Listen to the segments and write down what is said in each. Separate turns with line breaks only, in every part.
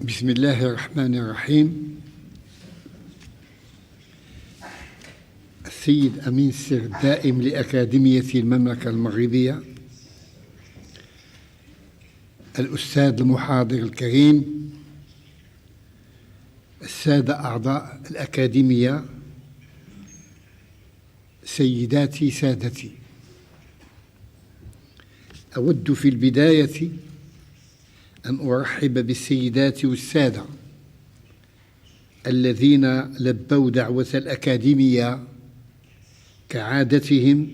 بسم الله الرحمن الرحيم. السيد أمين السر الدائم لأكاديمية المملكة المغربية، الأستاذ المحاضر الكريم، السادة أعضاء الأكاديمية، سيداتي سادتي، أود في البداية أن أرحب بالسيدات والسادة الذين لبوا دعوة الأكاديمية كعادتهم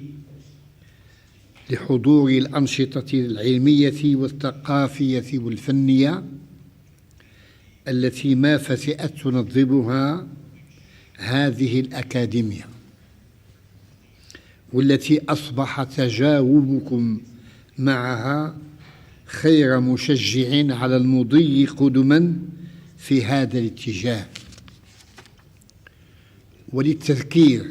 لحضور الأنشطة العلمية والثقافية والفنية التي ما فتئت تنظمها هذه الأكاديمية، والتي أصبح تجاوبكم معها خير مشجع على المضي قدما في هذا الاتجاه. وللتذكير،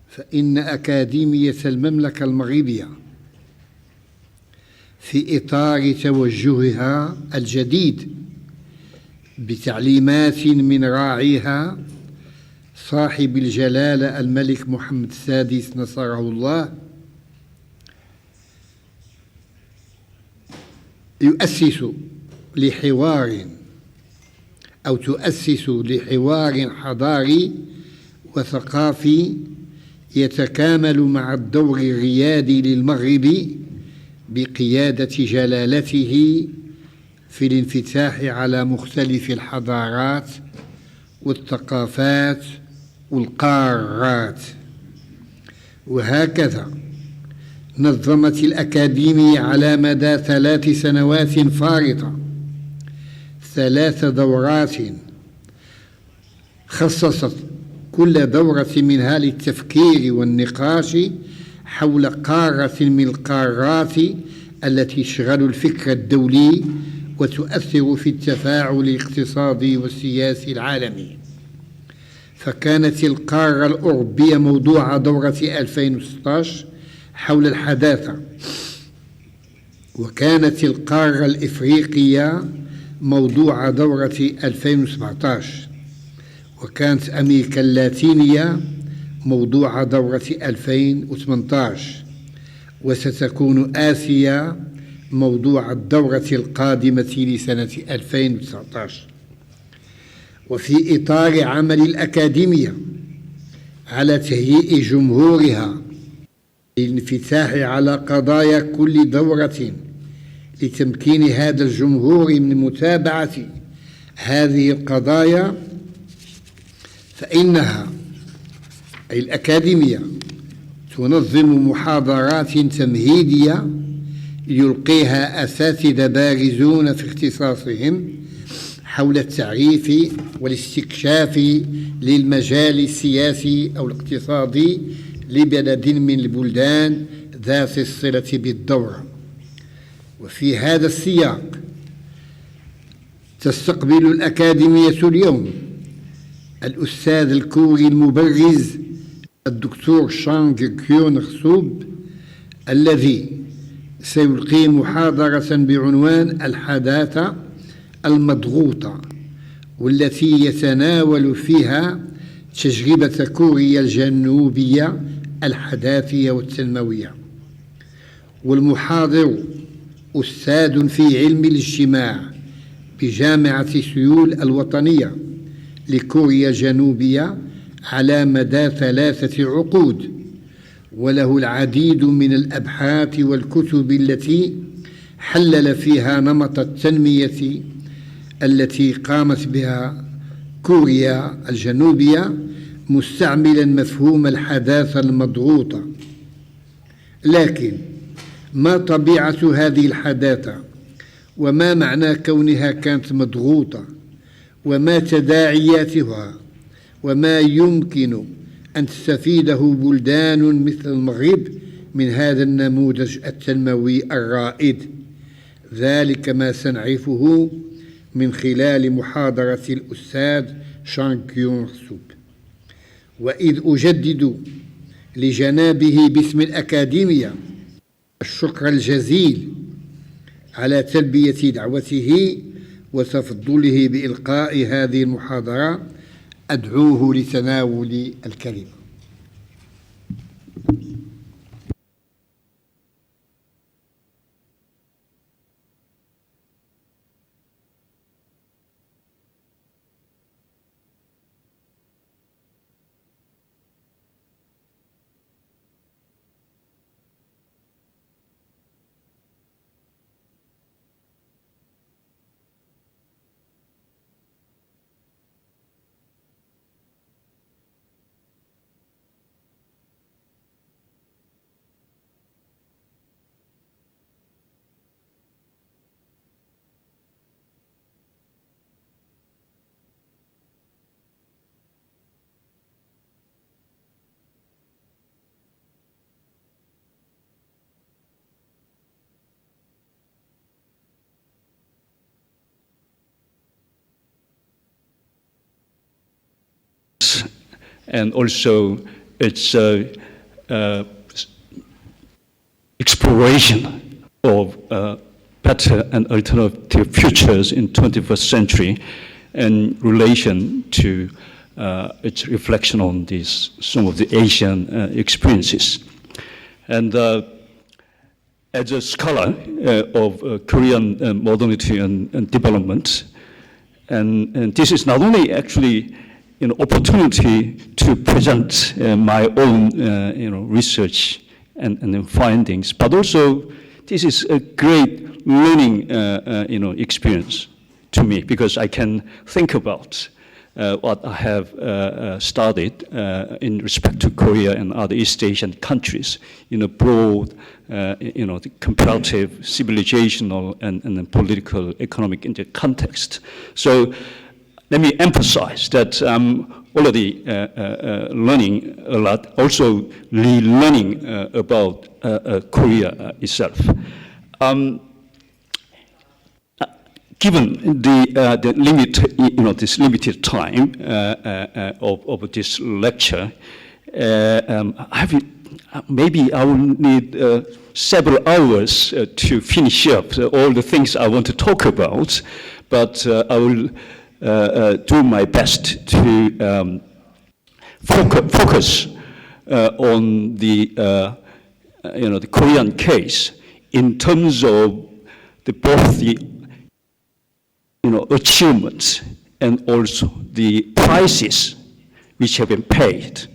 فإن أكاديمية المملكة المغربية في إطار توجهها الجديد بتعليمات من راعيها صاحب الجلالة الملك محمد السادس نصره الله، تؤسس لحوار حضاري وثقافي يتكامل مع الدور الريادي للمغرب بقيادة جلالته في الانفتاح على مختلف الحضارات والثقافات والقارات. وهكذا نظمت الأكاديمية على مدى 3 سنوات فارطة 3 دورات خصصت كل دورة منها للتفكير والنقاش حول قارة من القارات التي تشغل الفكر الدولي وتؤثر في التفاعل الاقتصادي والسياسي العالمي. فكانت القارة الأوروبية موضوع دورة 2016 حول الحداثة، وكانت القارة الإفريقية موضوع دورة 2017، وكانت أمريكا اللاتينية موضوع دورة 2018، وستكون آسيا موضوع الدورة القادمة لسنة 2019. وفي إطار عمل الأكاديمية على تهيئ جمهورها للانفتاح على قضايا كل دورة لتمكين هذا الجمهور من متابعة هذه القضايا، فإنها أي الأكاديمية تنظم محاضرات تمهيدية يلقيها أساتذة بارزون في اختصاصهم حول التعريف والاستكشاف للمجال السياسي أو الاقتصادي لبلد من البلدان ذات الصلة بالدورة. وفي هذا السياق تستقبل الأكاديمية اليوم الأستاذ الكوري المبرز الدكتور شانغ كيونغ الذي سيلقي محاضرة بعنوان الحداثة المضغوطة، والتي يتناول فيها تجربة كوريا الجنوبية الحداثية والتنموية. والمحاضر أستاذ في علم الاجتماع بجامعة سيول الوطنية لكوريا الجنوبية على مدى 3 عقود، وله العديد من الأبحاث والكتب التي حلل فيها نمط التنمية التي قامت بها كوريا الجنوبية مستعملا مفهوم الحداثة المضغوطة. لكن ما طبيعة هذه الحداثة؟ وما معنى كونها كانت مضغوطة؟ وما تداعياتها؟ وما يمكن أن تستفيده بلدان مثل المغرب من هذا النموذج التنموي الرائد؟ ذلك ما سنعرفه من خلال محاضرة الأستاذ شانغ كيونغ. وإذ أجدد لجنابه باسم الأكاديمية الشكر الجزيل على تلبية دعوته وتفضله بإلقاء هذه المحاضرة أدعوه لتناول الكلمة.
And also its exploration of better and alternative futures in 21st century in relation to its reflection on some of the Asian experiences. And as a scholar of Korean modernity and development, and this is not only actually an opportunity to present my own research and findings, but also this is a great learning experience to me, because I can think about what I have studied in respect to Korea and other East Asian countries in a broad, the comparative civilizational and political economic context. So let me emphasize that I'm already learning a lot, also relearning about Korea itself. Given the limit, this limited time of this lecture, maybe I will need several hours to finish up all the things I want to talk about, but I will do my best to focus on the Korean case in terms of both the achievements and also the prices which have been paid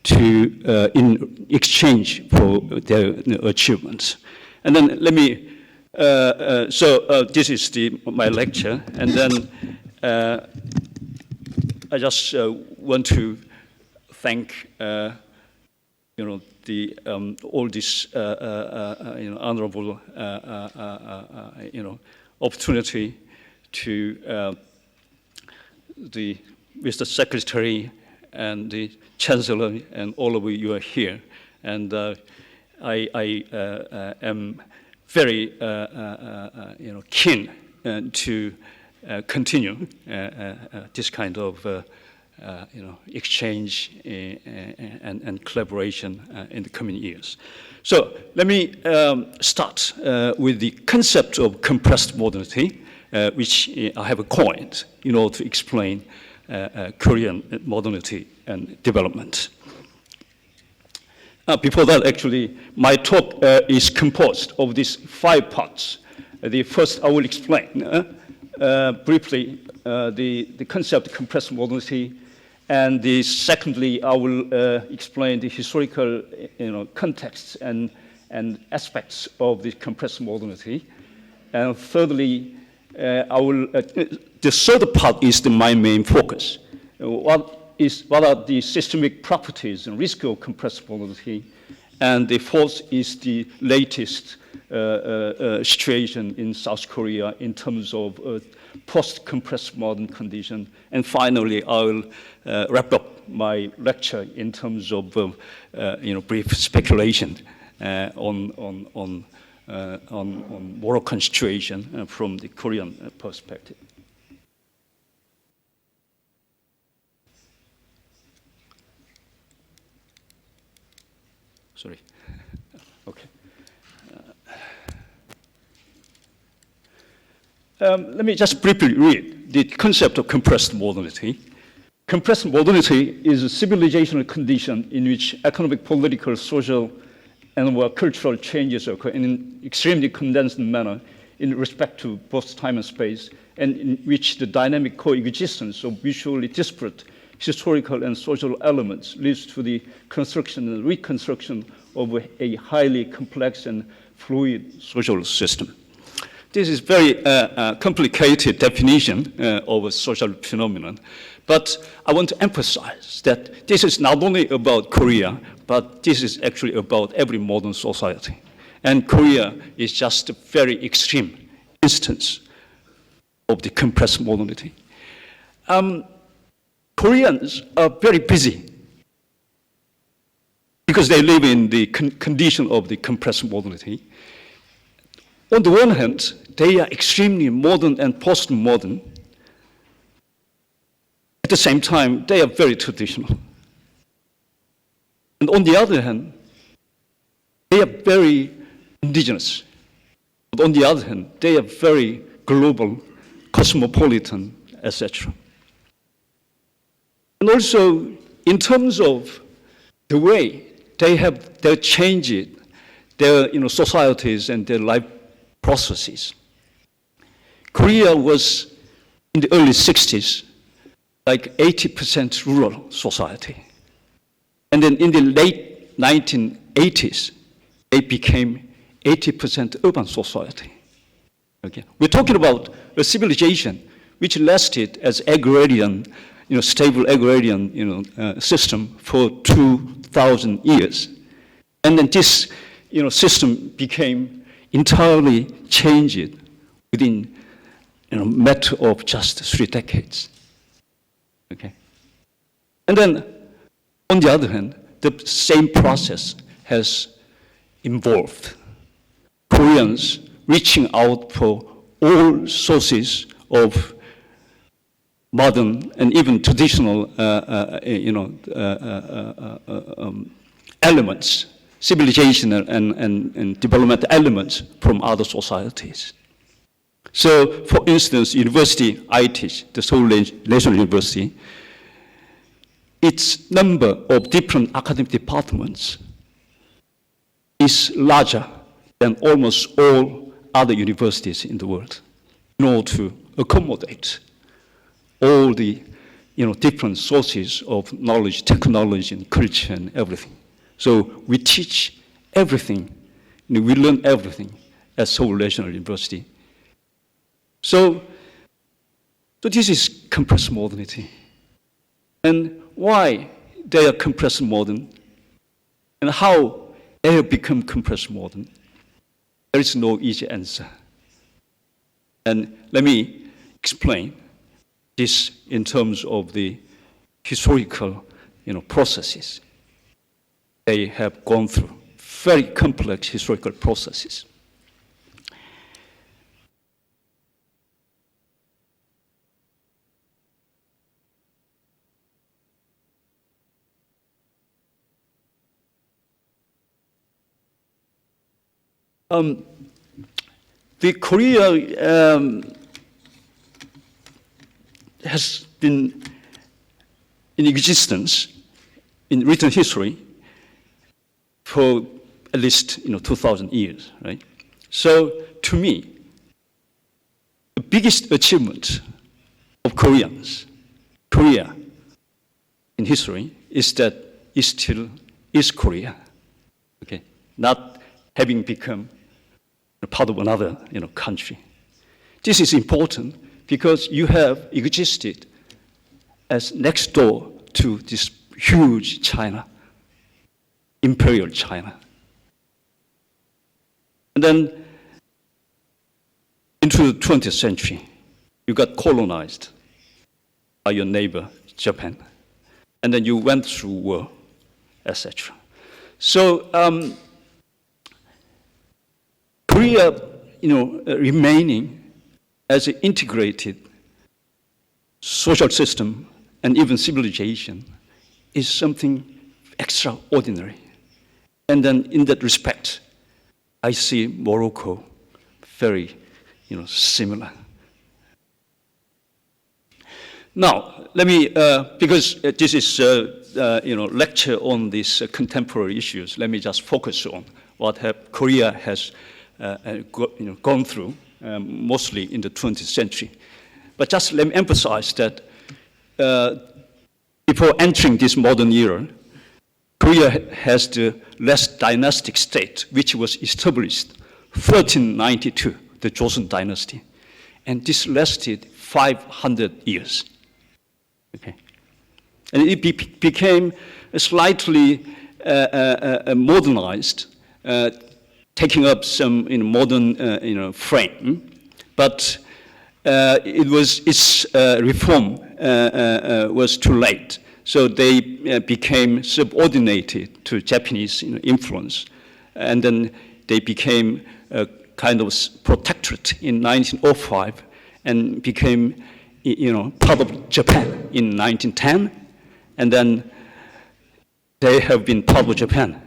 to in exchange for their achievements. And then let me. This is my lecture, and then. I just want to thank all this honorable opportunity to the Mr. Secretary and the Chancellor and all of you are here, and I am very keen to continue this kind of exchange and collaboration in the coming years. So let me start with the concept of compressed modernity, which I have coined in order to explain Korean modernity and development. Before that, actually, my talk is composed of these 5 parts. The first, I will explain briefly the concept of compressed modernity, and secondly, I will explain the historical contexts and aspects of the compressed modernity, and thirdly, the third part is my main focus. What are the systemic properties and risks of compressed modernity, and the fourth is the latest situation in South Korea in terms of post-compressed modern condition. And finally, I will wrap up my lecture in terms of brief speculation on Moroccan situation from the Korean perspective. Sorry. Okay. Let me just briefly read the concept of compressed modernity. Compressed modernity is a civilizational condition in which economic, political, social, and cultural changes occur in an extremely condensed manner in respect to both time and space, and in which the dynamic coexistence of mutually disparate historical and social elements leads to the construction and reconstruction of a highly complex and fluid social system. This is very complicated definition of a social phenomenon, but I want to emphasize that this is not only about Korea, but this is actually about every modern society. And Korea is just a very extreme instance of the compressed modernity. Koreans are very busy because they live in the condition of the compressed modernity. On the one hand, they are extremely modern and postmodern. At the same time, they are very traditional. And on the other hand, they are very indigenous. But on the other hand, they are very global, cosmopolitan, etc. And also, in terms of the way they changed their societies and their life processes. Korea was, in the early 60s, like 80% rural society. And then in the late 1980s, it became 80% urban society. Okay. We're talking about a civilization which lasted as agrarian, stable agrarian, system for 2,000 years. And then this, system became entirely changed within, a matter of just 3 decades. Okay. And then, on the other hand, the same process has evolved. Koreans reaching out for all sources of modern and even traditional, elements, civilization and development elements from other societies. So, for instance, university I teach, the Seoul National University, its number of different academic departments is larger than almost all other universities in the world in order to accommodate all the different sources of knowledge, technology, and culture, and everything. So we teach everything, we learn everything at Seoul National University. So this is compressed modernity. And why they are compressed modern, and how they have become compressed modern, there is no easy answer. And let me explain this in terms of the historical processes they have gone through, very complex historical processes. The Korea has been in existence in written history for at least 2,000 years, right? So to me, the biggest achievement of Korea in history is that it still is Korea, okay? Not having become a part of another country. This is important because you have existed as next door to this huge China, imperial China. And then into the 20th century, you got colonized by your neighbor, Japan. And then you went through war, etc. So Korea, remaining as an integrated social system and even civilization is something extraordinary. And then in that respect, I see Morocco very, similar Now, let me, because this is lecture on these contemporary issues, let me just focus on what Korea has gone through, mostly in the 20th century. But just let me emphasize that before entering this modern era, Korea has the last dynastic state, which was established 1392, the Joseon dynasty. And this lasted 500 years. Okay. And it became slightly modernized, taking up some modern frame, but its reform was too late. So they became subordinated to Japanese influence, and then they became a kind of protectorate in 1905, and became part of Japan in 1910, and then they have been part of Japan,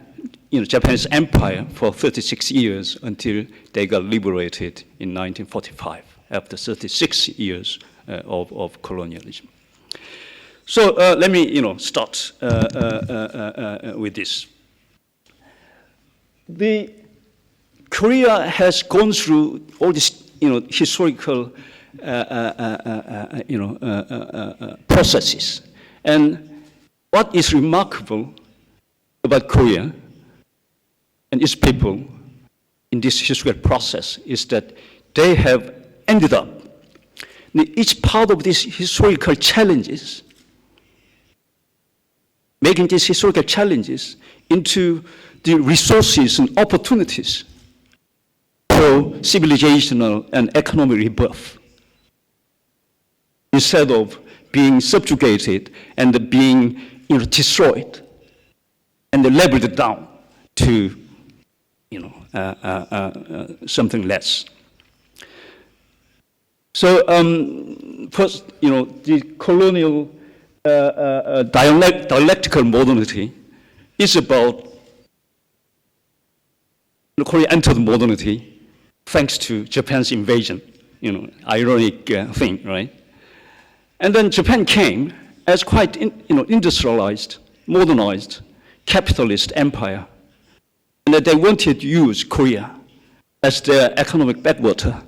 Japanese empire for 36 years until they got liberated in 1945 after 36 years of colonialism. So let me start with this. Korea has gone through all this historical processes, and what is remarkable about Korea and its people in this historical process is that they have ended up in each part of these historical challenges, making these historical challenges into the resources and opportunities for civilizational and economic rebirth, instead of being subjugated and being destroyed and leveled down to something less. So first, the colonial dialectical modernity is about Korea entered modernity thanks to Japan's invasion, ironic thing, right? And then Japan came as quite industrialized, modernized, capitalist empire, and that they wanted to use Korea as their economic backwater.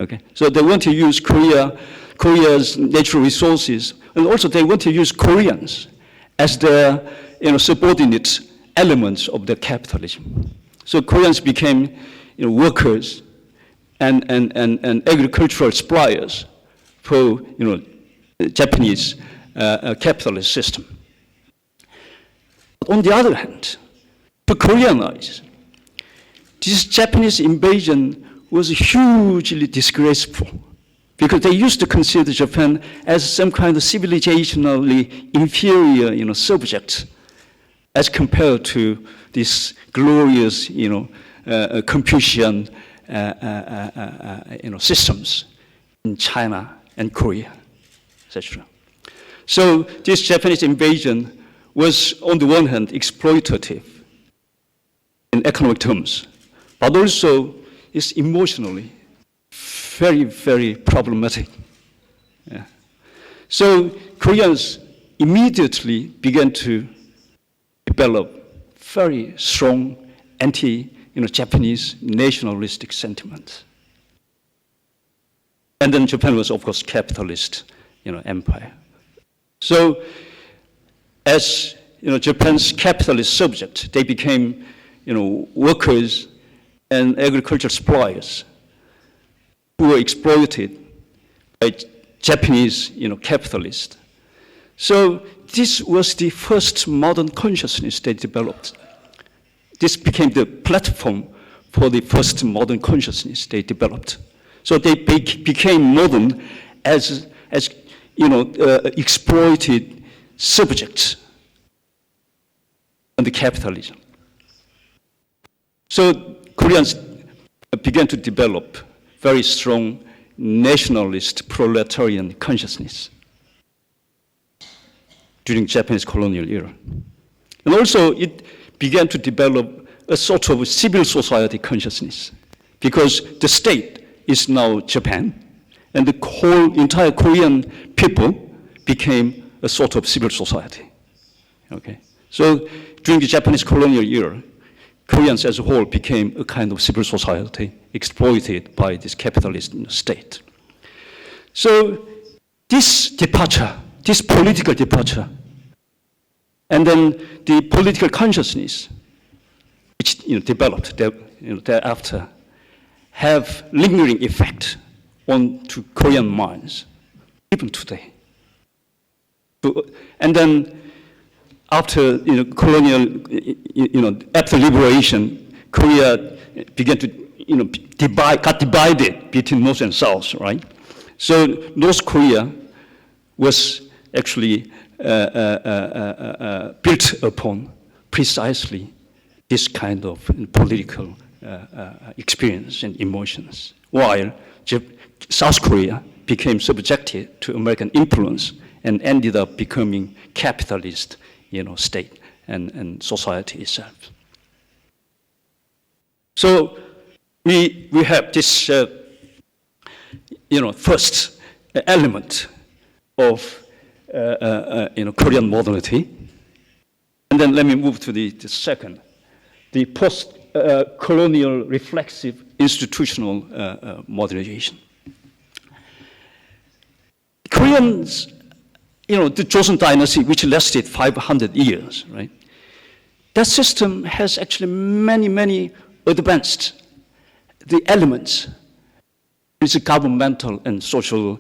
Okay, so they want to use Korea's natural resources, and also they want to use Koreans as their subordinate elements of their capitalism. So Koreans became workers and agricultural suppliers for the Japanese capitalist system. But on the other hand, to Koreanize, this Japanese invasion was hugely disgraceful, because they used to consider Japan as some kind of civilizationally inferior, subject, as compared to this glorious, Confucian, systems in China and Korea, etc. So this Japanese invasion was, on the one hand, exploitative in economic terms, but also is emotionally very, very problematic. Yeah. So Koreans immediately began to develop very strong anti-Japanese nationalistic sentiments. And then Japan was, of course, capitalist, empire. So as Japan's capitalist subject, they became, workers and agricultural suppliers who were exploited by Japanese, capitalists. So this was the first modern consciousness they developed. This became the platform for the first modern consciousness they developed. So they became modern as exploited subjects under capitalism. So Koreans began to develop very strong nationalist proletarian consciousness during Japanese colonial era. And also it began to develop a sort of civil society consciousness, because the state is now Japan, and the whole entire Korean people became a sort of civil society. Okay? So during the Japanese colonial era, Koreans as a whole became a kind of civil society exploited by this capitalist state. So this departure, this political departure, and then the political consciousness which developed thereafter have lingering effect on to Korean minds, even today. And then after colonial, after liberation, Korea began to got divided between North and South, right? So North Korea was actually built upon precisely this kind of political experience and emotions, while South Korea became subjected to American influence and ended up becoming capitalist, state and society itself. So we have this, first element of Korean modernity, and then let me move to the second, the post-colonial reflexive institutional modernization. Koreans, the Joseon dynasty, which lasted 500 years, right? That system has actually many advanced the elements. It's a governmental and social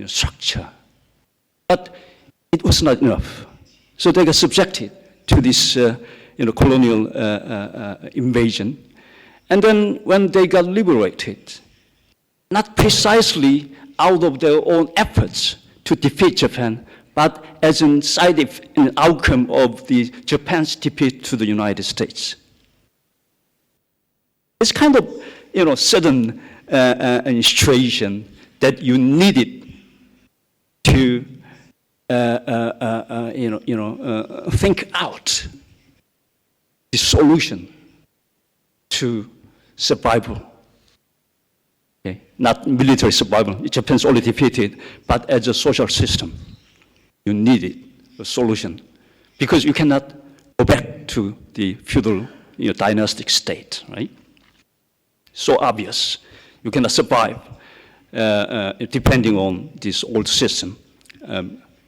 structure, but it was not enough. So they got subjected to this colonial invasion, and then when they got liberated, not precisely out of their own efforts to defeat Japan, but as an outcome of Japan's defeat to the United States. It's kind of, sudden situation that you needed to, think out the solution to survival. Okay? Not military survival. Japan's already defeated, but as a social system, you needed a solution because you cannot go back to the feudal, dynastic state, right? So obvious. You cannot survive depending on this old system,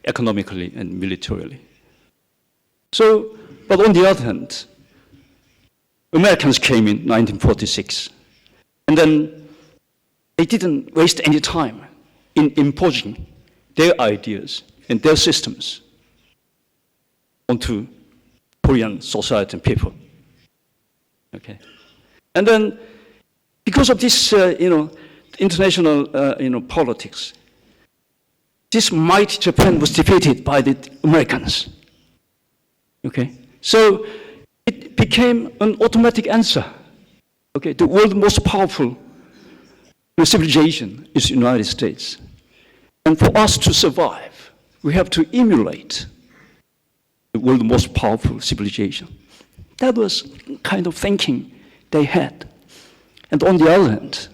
economically and militarily. So, but on the other hand, Americans came in 1946, and then they didn't waste any time in imposing their ideas and their systems onto Korean society and people. Okay, and then because of this, international, politics, this mighty Japan was defeated by the Americans. Okay, so it became an automatic answer. Okay, the world's most powerful civilization is the United States, and for us to survive, we have to emulate the world's most powerful civilization. That was kind of thinking they had. And on the other hand,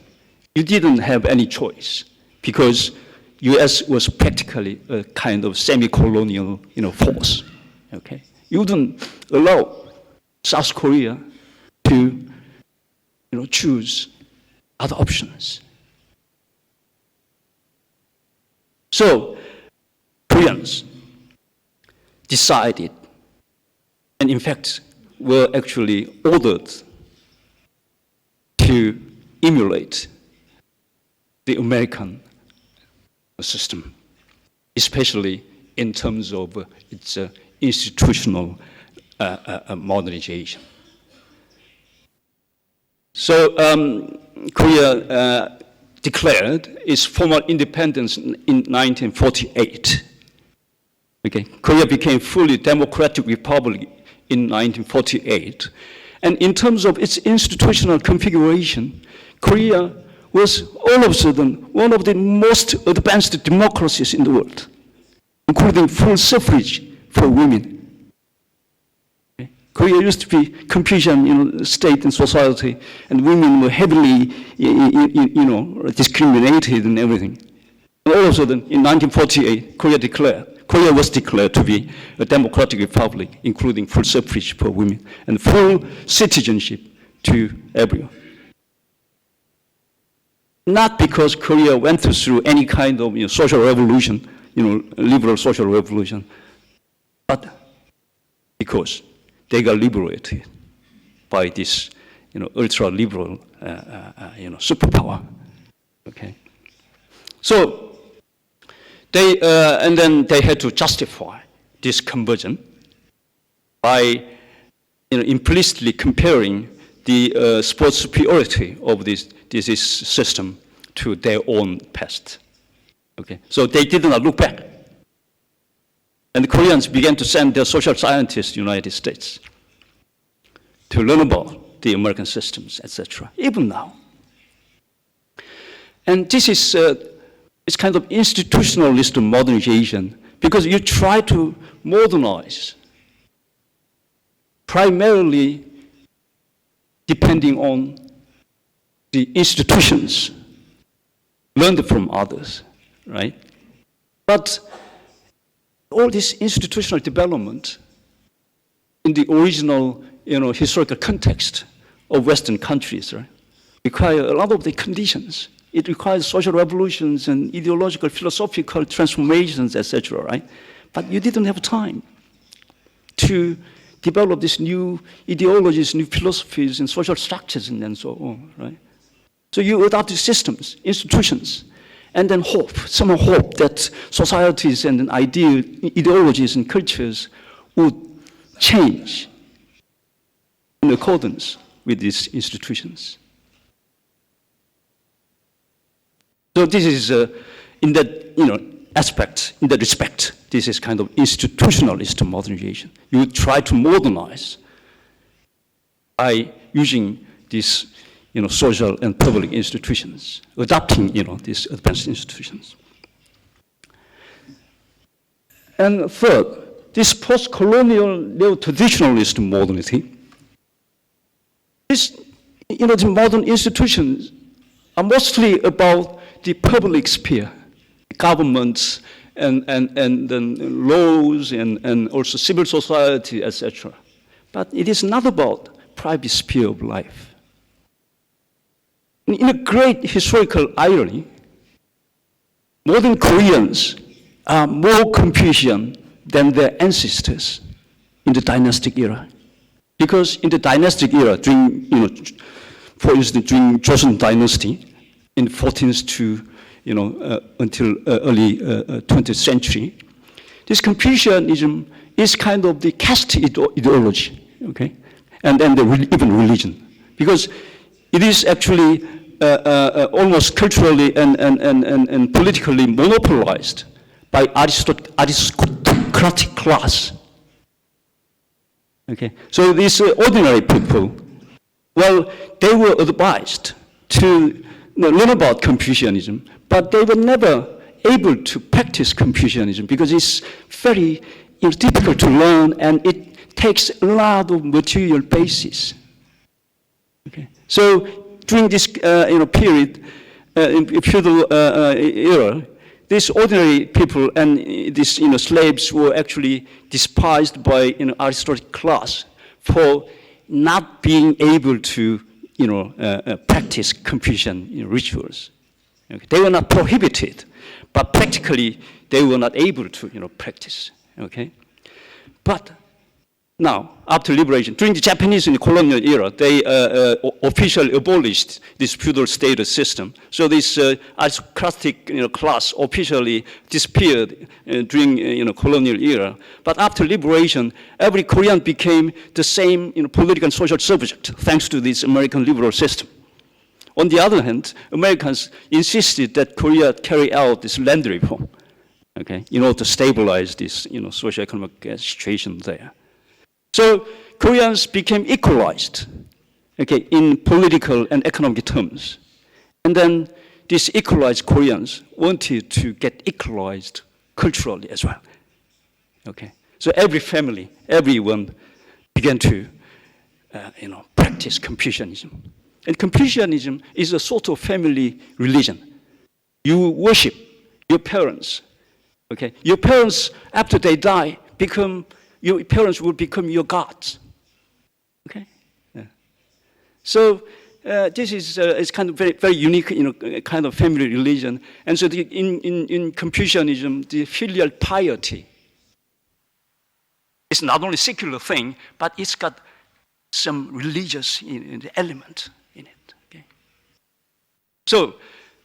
you didn't have any choice because U.S. was practically a kind of semi-colonial, force. Okay, you wouldn't allow South Korea to, choose other options. So Koreans decided, and in fact, were actually ordered to emulate the American system, especially in terms of its institutional modernization. So Korea declared its formal independence in 1948. Okay, Korea became fully democratic republic in 1948. And in terms of its institutional configuration, Korea was all of a sudden one of the most advanced democracies in the world, including full suffrage for women. Okay. Korea used to be Confucian, state and society, and women were heavily, discriminated and everything. And all of a sudden, in 1948, Korea was declared to be a democratic republic, including full suffrage for women and full citizenship to everyone. Not because Korea went through any kind of social revolution, liberal social revolution, but because they got liberated by this, ultra-liberal, superpower. Okay, so and then they had to justify this conversion by, implicitly comparing the sports superiority of this system to their own past. Okay, so they did not look back. And the Koreans began to send their social scientists to the United States to learn about the American systems, etc., even now. And this is it's kind of institutionalist modernization, because you try to modernize primarily depending on the institutions learned from others, right? But all this institutional development in the original, historical context of Western countries, right, require a lot of the conditions. It requires social revolutions and ideological, philosophical transformations, etc., right? But you didn't have time to develop these new ideologies, new philosophies, and social structures, and so on, right? So you adopted systems, institutions, and then somehow hope that societies and ideologies and cultures would change in accordance with these institutions. So this is, in that aspect, in that respect, this is kind of institutionalist modernization. You try to modernize by using these, social and public institutions, adopting, these advanced institutions. And third, this post-colonial neo-traditionalist modernity, the modern institutions are mostly about the public sphere, governments and then laws and also civil society, etc. But it is not about private sphere of life. In a great historical irony, modern Koreans are more Confucian than their ancestors in the dynastic era. Because in the dynastic era, during, for instance, during Joseon dynasty, in the 14th to until early 20th century, this Confucianism is kind of the caste ideology, okay, and even religion, because it is actually almost culturally and politically monopolized by aristocratic class. Okay, so these ordinary people, well, they were advised to learn about Confucianism, but they were never able to practice Confucianism because it's very difficult to learn and it takes a lot of material basis. Okay, so during this period, in feudal era, these ordinary people and these slaves were actually despised by aristocratic class for not being able to practice Confucian rituals. Okay. They were not prohibited, but practically they were not able to practice. Okay, but now after liberation, during the Japanese colonial era, they officially abolished this feudal status system. So this aristocratic class officially disappeared during colonial era. But after liberation, every Korean became the same political and social subject, thanks to this American liberal system. On the other hand, Americans insisted that Korea carry out this land reform, okay, in order to stabilize this socio-economic situation there. So Koreans became equalized, okay, in political and economic terms. And then these equalized Koreans wanted to get equalized culturally as well. Okay, so every family, everyone began to, practice Confucianism. And Confucianism is a sort of family religion. You worship your parents. Okay, your parents after they die your parents will become your gods. Okay, yeah. So this is kind of very very unique, kind of family religion. And so in Confucianism, the filial piety is not only secular thing, but it's got some religious element in it. Okay. So,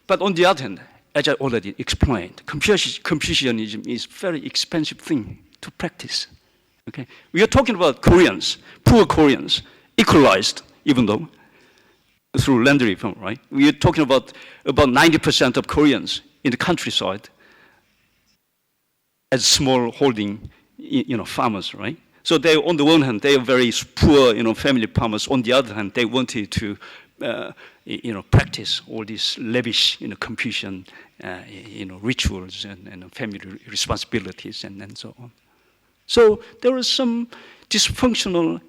but on the other hand, as I already explained, Confucianism is a very expensive thing to practice. Okay, we are talking about Koreans, poor Koreans, equalized, even though through land reform, right? We are talking about 90% of Koreans in the countryside as small holding, farmers, right? So they, on the one hand, they are very poor, family farmers. On the other hand, they wanted to, practice all these lavish, Confucian, rituals and family responsibilities and so on. So there was some dysfunctional,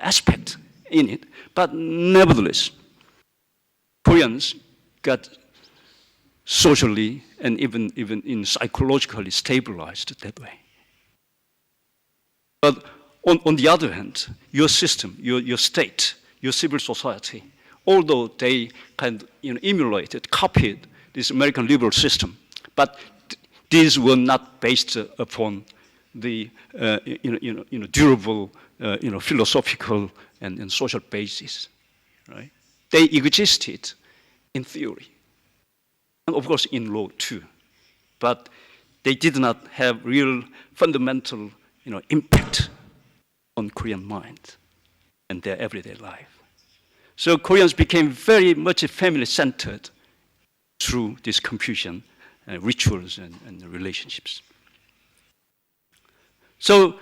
aspect in it, but nevertheless, Koreans got socially and even psychologically stabilized that way. But on the other hand, your system, your state, your civil society, although they kind of emulated, copied this American liberal system, but these were not based upon the durable, philosophical and social basis, right? They existed in theory, and of course in law too, but they did not have real fundamental, impact on Korean mind and their everyday life. So Koreans became very much family-centered through this Confucian rituals and relationships. So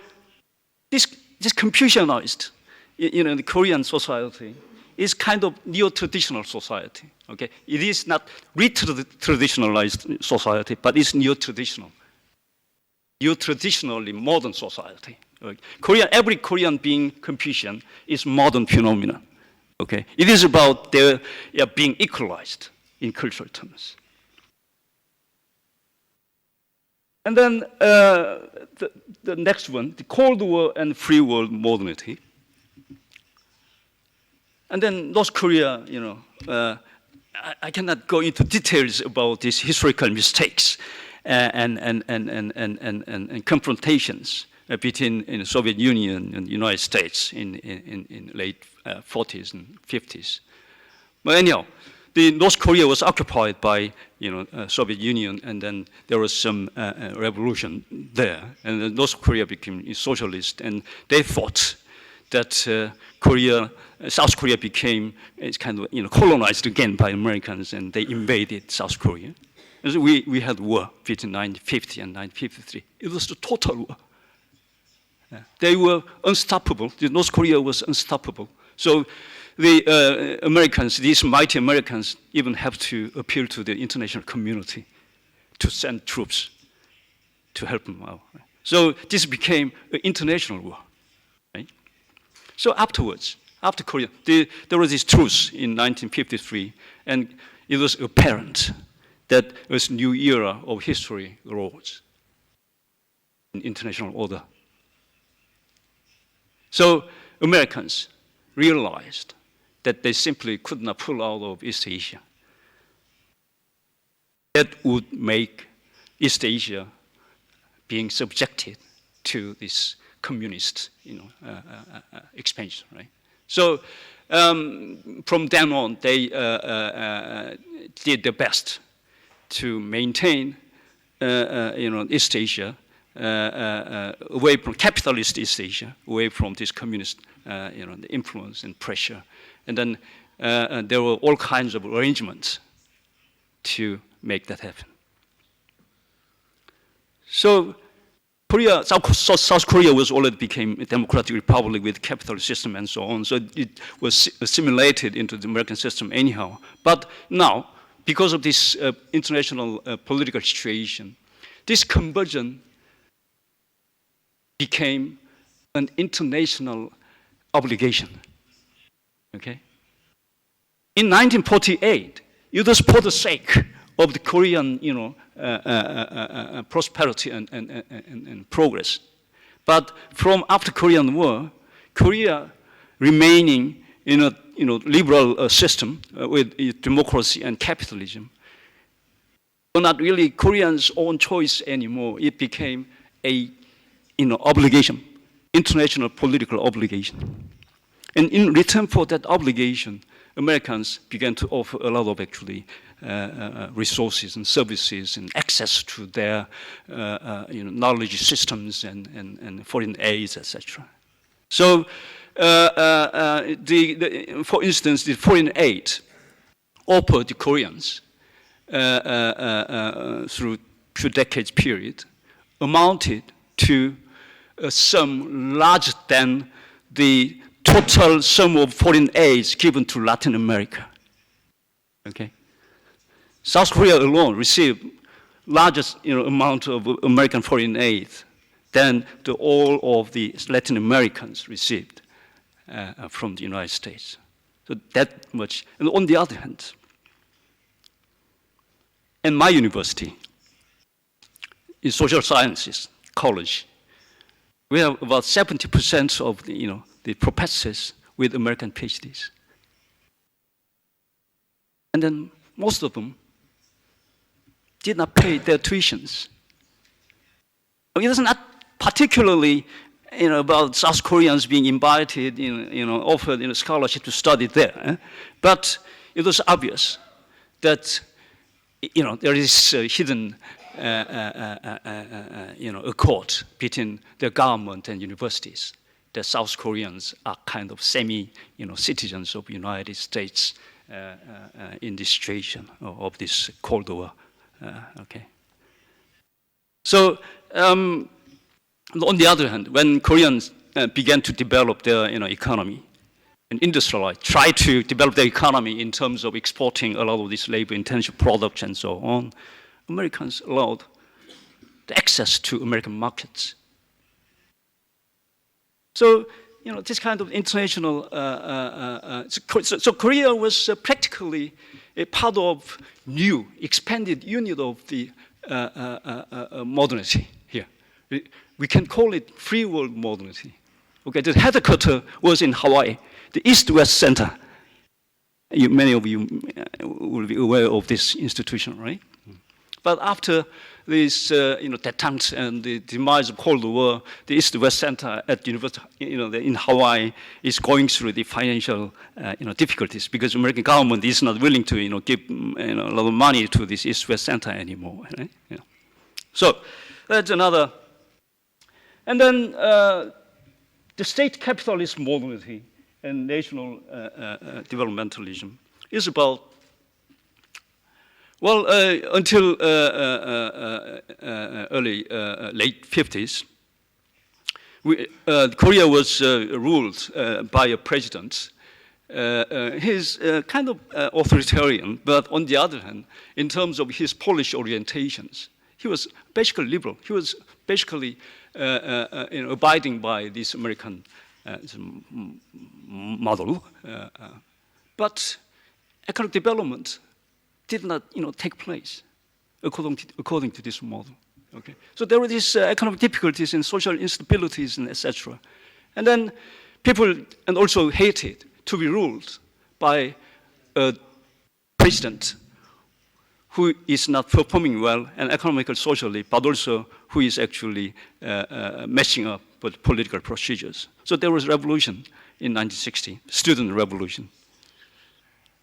this Confucianized, the Korean society is kind of neo-traditional society. Okay, it is not re-traditionalized society, but it's neo-traditional. Neo-traditionally modern society. Okay. Every Korean being Confucian is modern phenomenon. Okay, it is about their being equalized in cultural terms. And then the next one, the Cold War and free world modernity. And then North Korea, I cannot go into details about these historical mistakes and confrontations between the Soviet Union and the United States in late 40s and 50s. But anyhow, the North Korea was occupied by Soviet Union, and then there was some revolution there, and then North Korea became socialist, and they thought that South Korea became kind of colonized again by Americans, and they invaded South Korea. And so we had war between 1950 and 1953. It was the total war. They were unstoppable. North Korea was unstoppable. So the Americans, these mighty Americans, even have to appeal to the international community to send troops to help them out. So this became an international war. Right? So afterwards, after Korea, there was this truce in 1953, and it was apparent that a new era of history arose in international order. So Americans realized that they simply could not pull out of East Asia. That would make East Asia being subjected to this communist, expansion, right? So from then on, they did their best to maintain, East Asia away from capitalist East Asia, away from this communist, the influence and pressure. And then there were all kinds of arrangements to make that happen. So South Korea was already became a democratic republic with capitalist system and so on. So it was assimilated into the American system anyhow. But now, because of this international political situation, this conversion became an international obligation. Okay? In 1948, it was for the sake of the Korean, prosperity and progress. But from after Korean War, Korea remaining in a liberal system with democracy and capitalism, were not really Koreans' own choice anymore. It became a obligation, international political obligation. And in return for that obligation, Americans began to offer a lot of actually resources and services and access to their knowledge systems and foreign aids, etc. So, for instance, the foreign aid offered to Koreans through 2 decades period amounted to a sum larger than the total sum of foreign aids given to Latin America. Okay, South Korea alone received largest amount of American foreign aid than all of the Latin Americans received from the United States. So that much. And on the other hand, in my university, in social sciences college, we have about 70% of the professors with American PhDs. And then most of them did not pay their tuitions. I mean, it's not particularly about South Koreans being invited, offered a scholarship to study there. But it was obvious that there is a hidden accord between the government and universities. The South Koreans are kind of citizens of the United States in this situation of this Cold War. Okay. So on the other hand, when Koreans began to develop their economy and industrialize, try to develop their economy in terms of exporting a lot of these labor-intensive products and so on, Americans allowed the access to American markets. So, this kind of international, so Korea was practically a part of new, expanded unit of the modernity here. We can call it free world modernity. Okay, the headquarters was in Hawaii, the East-West Center. Many of you will be aware of this institution, right? But after this, detente and the demise of Cold War, the East-West Center at university, in Hawaii is going through the financial, difficulties because the American government is not willing to, give, a lot of money to this East-West Center anymore. Right? So that's another. And then the state capitalist modernity and national developmentalism is about. Well, until late 50s, Korea was ruled by a president. He's kind of authoritarian, but on the other hand, in terms of his policy orientations, he was basically liberal. He was basically abiding by this American model. But economic development did not, take place according to this model. Okay, so there were these economic difficulties and social instabilities and etc. And then people and also hated to be ruled by a president who is not performing well and economically, socially, but also who is actually messing up with political procedures. So there was a revolution in 1960, student revolution.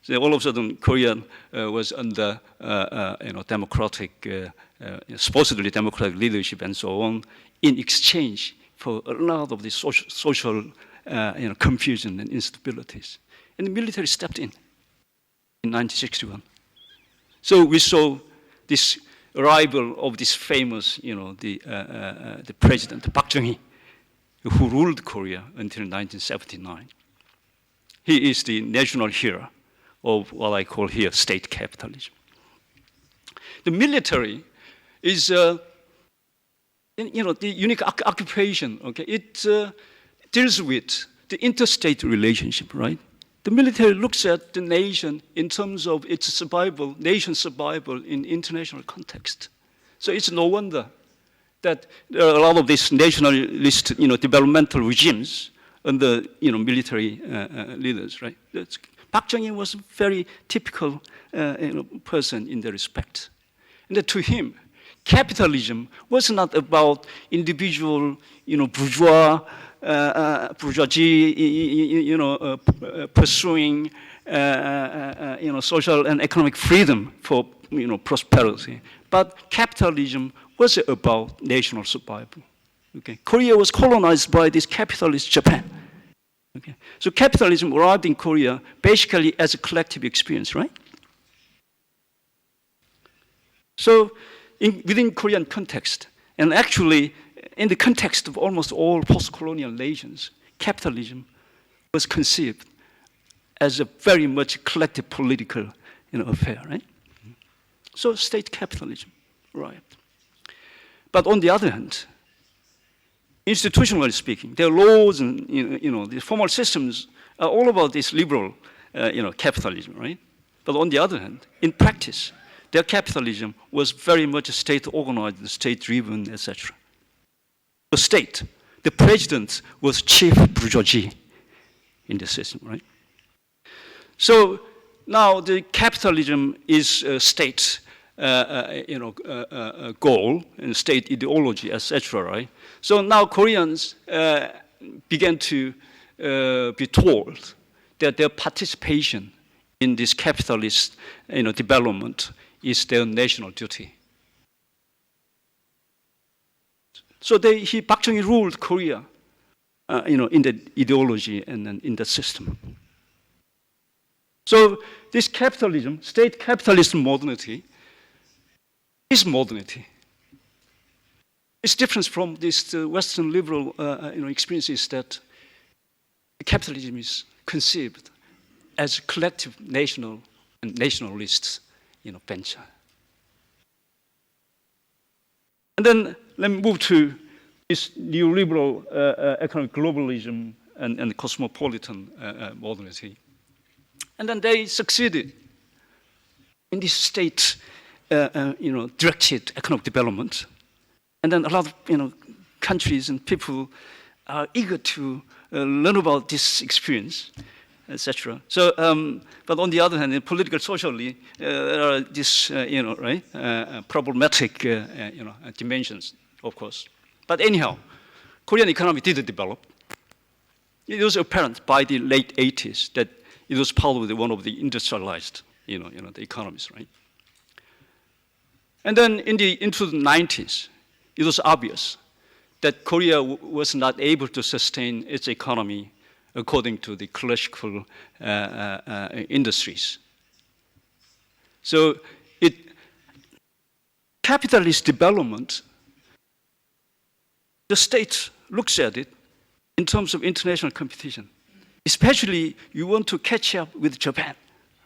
So all of a sudden, Korea was under, democratic, supposedly democratic leadership and so on, in exchange for a lot of the social, confusion and instabilities. And the military stepped in 1961. So we saw this arrival of this famous, the president, Park Chung-hee, who ruled Korea until 1979. He is the national hero of what I call here state capitalism. The military is, the unique occupation. Okay, it deals with the interstate relationship, right? The military looks at the nation in terms of its survival, nation survival in international context. So it's no wonder that there are a lot of these nationalist, developmental regimes under, military leaders, right? Park Chung-hee was a very typical, person in that respect. And that to him, capitalism was not about individual, bourgeoisie, pursuing, social and economic freedom for, prosperity. But capitalism was about national survival. Okay? Korea was colonized by this capitalist Japan. Okay? So capitalism arrived in Korea basically as a collective experience, right? So within Korean context, and actually in the context of almost all post-colonial nations, capitalism was conceived as a very much collective political affair, right? So state capitalism, right? But on the other hand, institutionally speaking, their laws and the formal systems are all about this liberal, capitalism, right? But on the other hand, in practice, their capitalism was very much state-organized, state-driven, etc. The state, the president was chief bourgeoisie in the system, right? So now the capitalism is a state, goal and state ideology, etc., right? So now Koreans began to be told that their participation in this capitalist, development is their national duty. So Park Chung-hee ruled Korea, in the ideology and then in the system. So this capitalism, state capitalist modernity, is modernity. It's different from this Western liberal, experiences that capitalism is conceived as a collective national and nationalist, venture. And then let me move to this neoliberal economic globalism and cosmopolitan modernity. And then they succeeded in this state, directed economic development. And then a lot of, countries and people are eager to learn about this experience, etc. So, but on the other hand, in political, socially, there are these, problematic, dimensions, of course. But anyhow, Korean economy did develop. It was apparent by the late 80s that it was probably one of the industrialized, the economies, right? And then into the 90s, it was obvious that Korea was not able to sustain its economy according to the classical industries. So capitalist development, the state looks at it in terms of international competition. Especially, you want to catch up with Japan.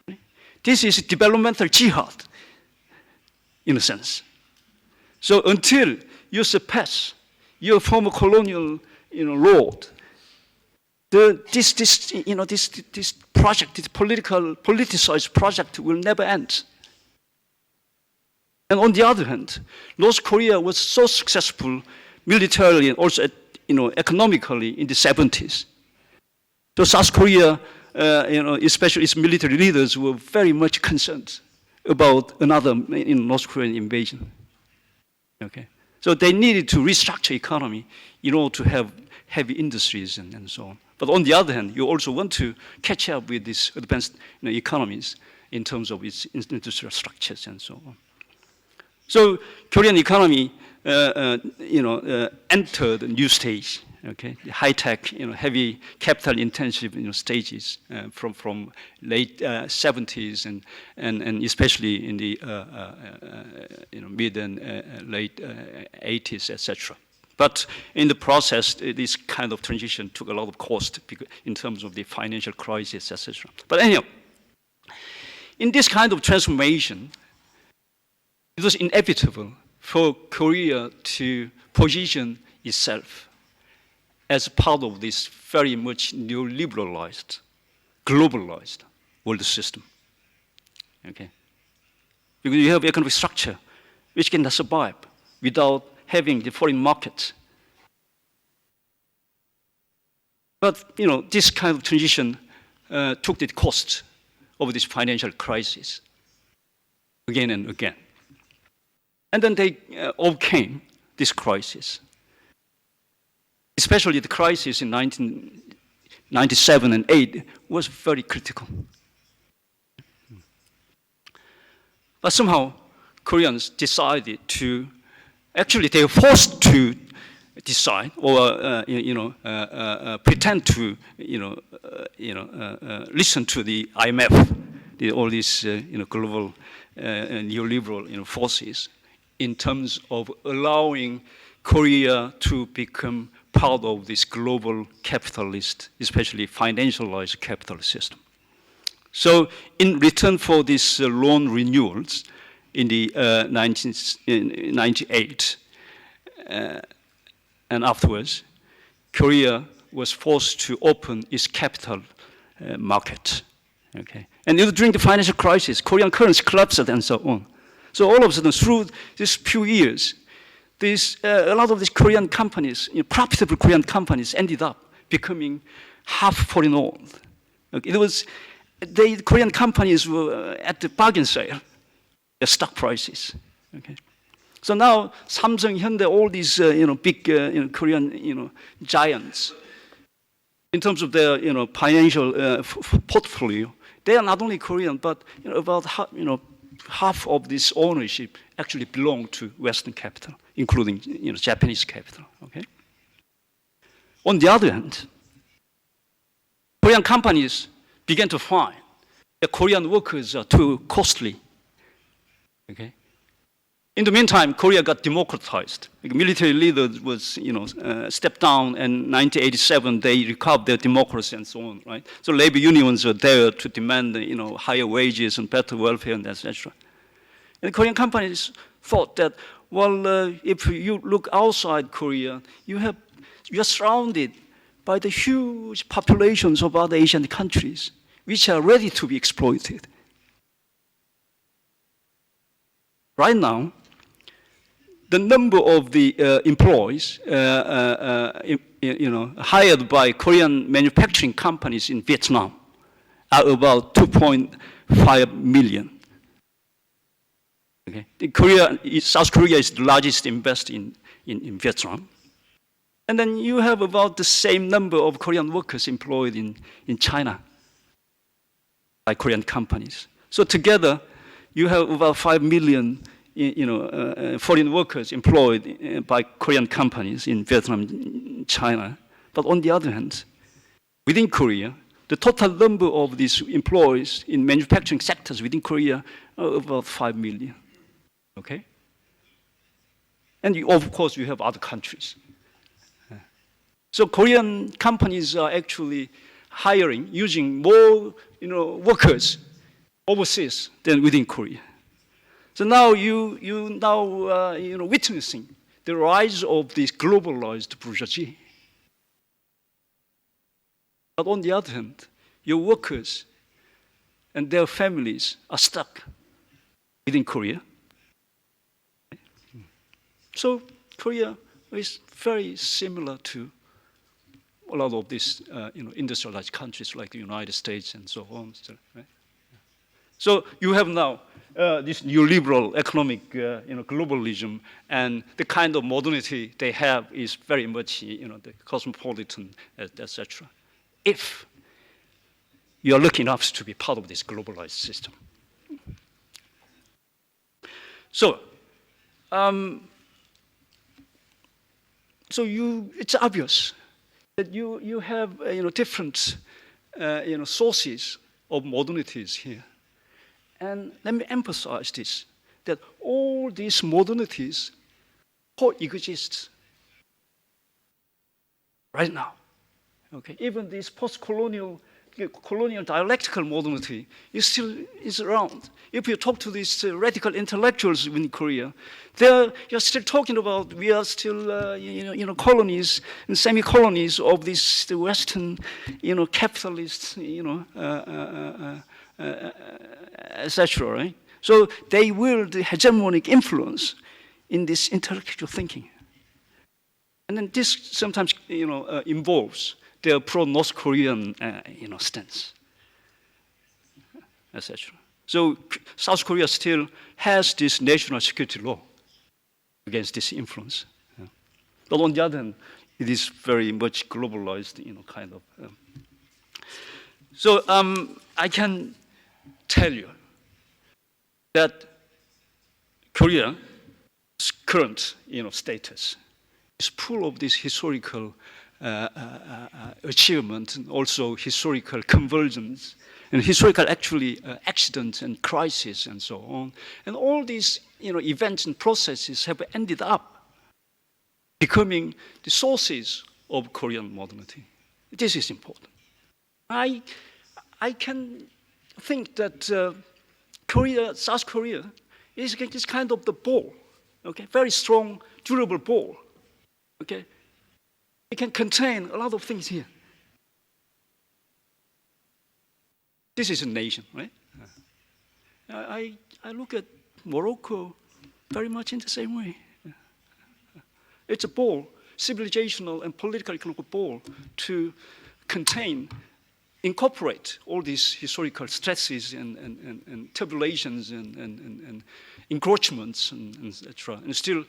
Right? This is developmental jihad, in a sense. So until you surpass your former colonial, lord, this project, this politicized project will never end. And on the other hand, North Korea was so successful militarily and also, economically in the 70s. So South Korea, especially its military leaders, were very much concerned about another North Korean invasion. Okay, so they needed to restructure economy in order to have heavy industries and so on. But on the other hand, you also want to catch up with these advanced economies in terms of its industrial structures and so on. So Korean economy, entered a new stage. Okay, the high-tech, heavy capital-intensive, stages from late 70s and especially in the mid and late 80s, etc. But in the process, this kind of transition took a lot of cost in terms of the financial crisis, etc. But anyhow, in this kind of transformation, it was inevitable for Korea to position itself as part of this very much neoliberalized, globalized world system. Okay? Because you have economic structure which cannot survive without having the foreign market. But this kind of transition took the cost of this financial crisis again and again. And then they overcame this crisis. Especially the crisis in 1997 and 8 was very critical. But somehow Koreans decided to, actually they were forced to decide or pretend to listen to the IMF, all these global neoliberal forces, in terms of allowing Korea to become part of this global capitalist, especially financialized capitalist system. So in return for these loan renewals in the 1998 and afterwards, Korea was forced to open its capital market. Okay? And during the financial crisis, Korean currency collapsed and so on. So all of a sudden, through these few years, a lot of these Korean companies, profitable Korean companies, ended up becoming half foreign owned. Okay? The Korean companies were at the bargain sale, the stock prices. Okay? So now Samsung, Hyundai, all these big Korean giants, in terms of their financial portfolio, they are not only Korean, but about half of this ownership actually belong to Western capital, including Japanese capital. Okay. On the other hand, Korean companies began to find that Korean workers are too costly. Okay. In the meantime, Korea got democratized. The military leader was, stepped down, and in 1987 they recovered their democracy and so on, right? So labor unions were there to demand, higher wages and better welfare and etc. And Korean companies thought that, well, if you look outside Korea, you are surrounded by the huge populations of other Asian countries, which are ready to be exploited. Right now, the number of the employees hired by Korean manufacturing companies in Vietnam are about 2.5 million. Okay. South Korea is the largest investor in Vietnam. And then you have about the same number of Korean workers employed in China by Korean companies. So together, you have about 5 million foreign workers employed by Korean companies in Vietnam, China. But on the other hand, within Korea, the total number of these employees in manufacturing sectors within Korea are about 5 million. Okay? And of course, you have other countries. So Korean companies are actually using more workers overseas than within Korea. So now you witnessing the rise of this globalized bourgeoisie. But on the other hand, your workers and their families are stuck within Korea. So Korea is very similar to a lot of these industrialized countries like the United States and so on. Right? So you have now this neoliberal economic globalism, and the kind of modernity they have is very much the cosmopolitan, etc. If you are lucky enough to be part of this globalized system. So, it's obvious that you have different sources of modernities here. And let me emphasize this, that all these modernities coexist right now. Okay? Even this post-colonial colonial dialectical modernity is still around. If you talk to these radical intellectuals in Korea, you're still talking about we are still colonies and semi-colonies of the Western capitalists etc. Right? So they wield the hegemonic influence in this intellectual thinking, and then this sometimes involves their pro-North Korean stance, etc. So South Korea still has this national security law against this influence. Yeah. But on the other hand, it is very much globalized, kind of. So I can tell you that Korea's current, status is full of this historical achievement and also historical convergence and historical accidents and crises and so on. And all these events and processes have ended up becoming the sources of Korean modernity. This is important. I can think that South Korea is kind of the ball, okay, very strong, durable ball, okay. It can contain a lot of things here. This is a nation, right? I look at Morocco very much in the same way. It's a ball, civilizational and political economic ball to contain, incorporate all these historical stresses and turbulations and encroachments and etc. And still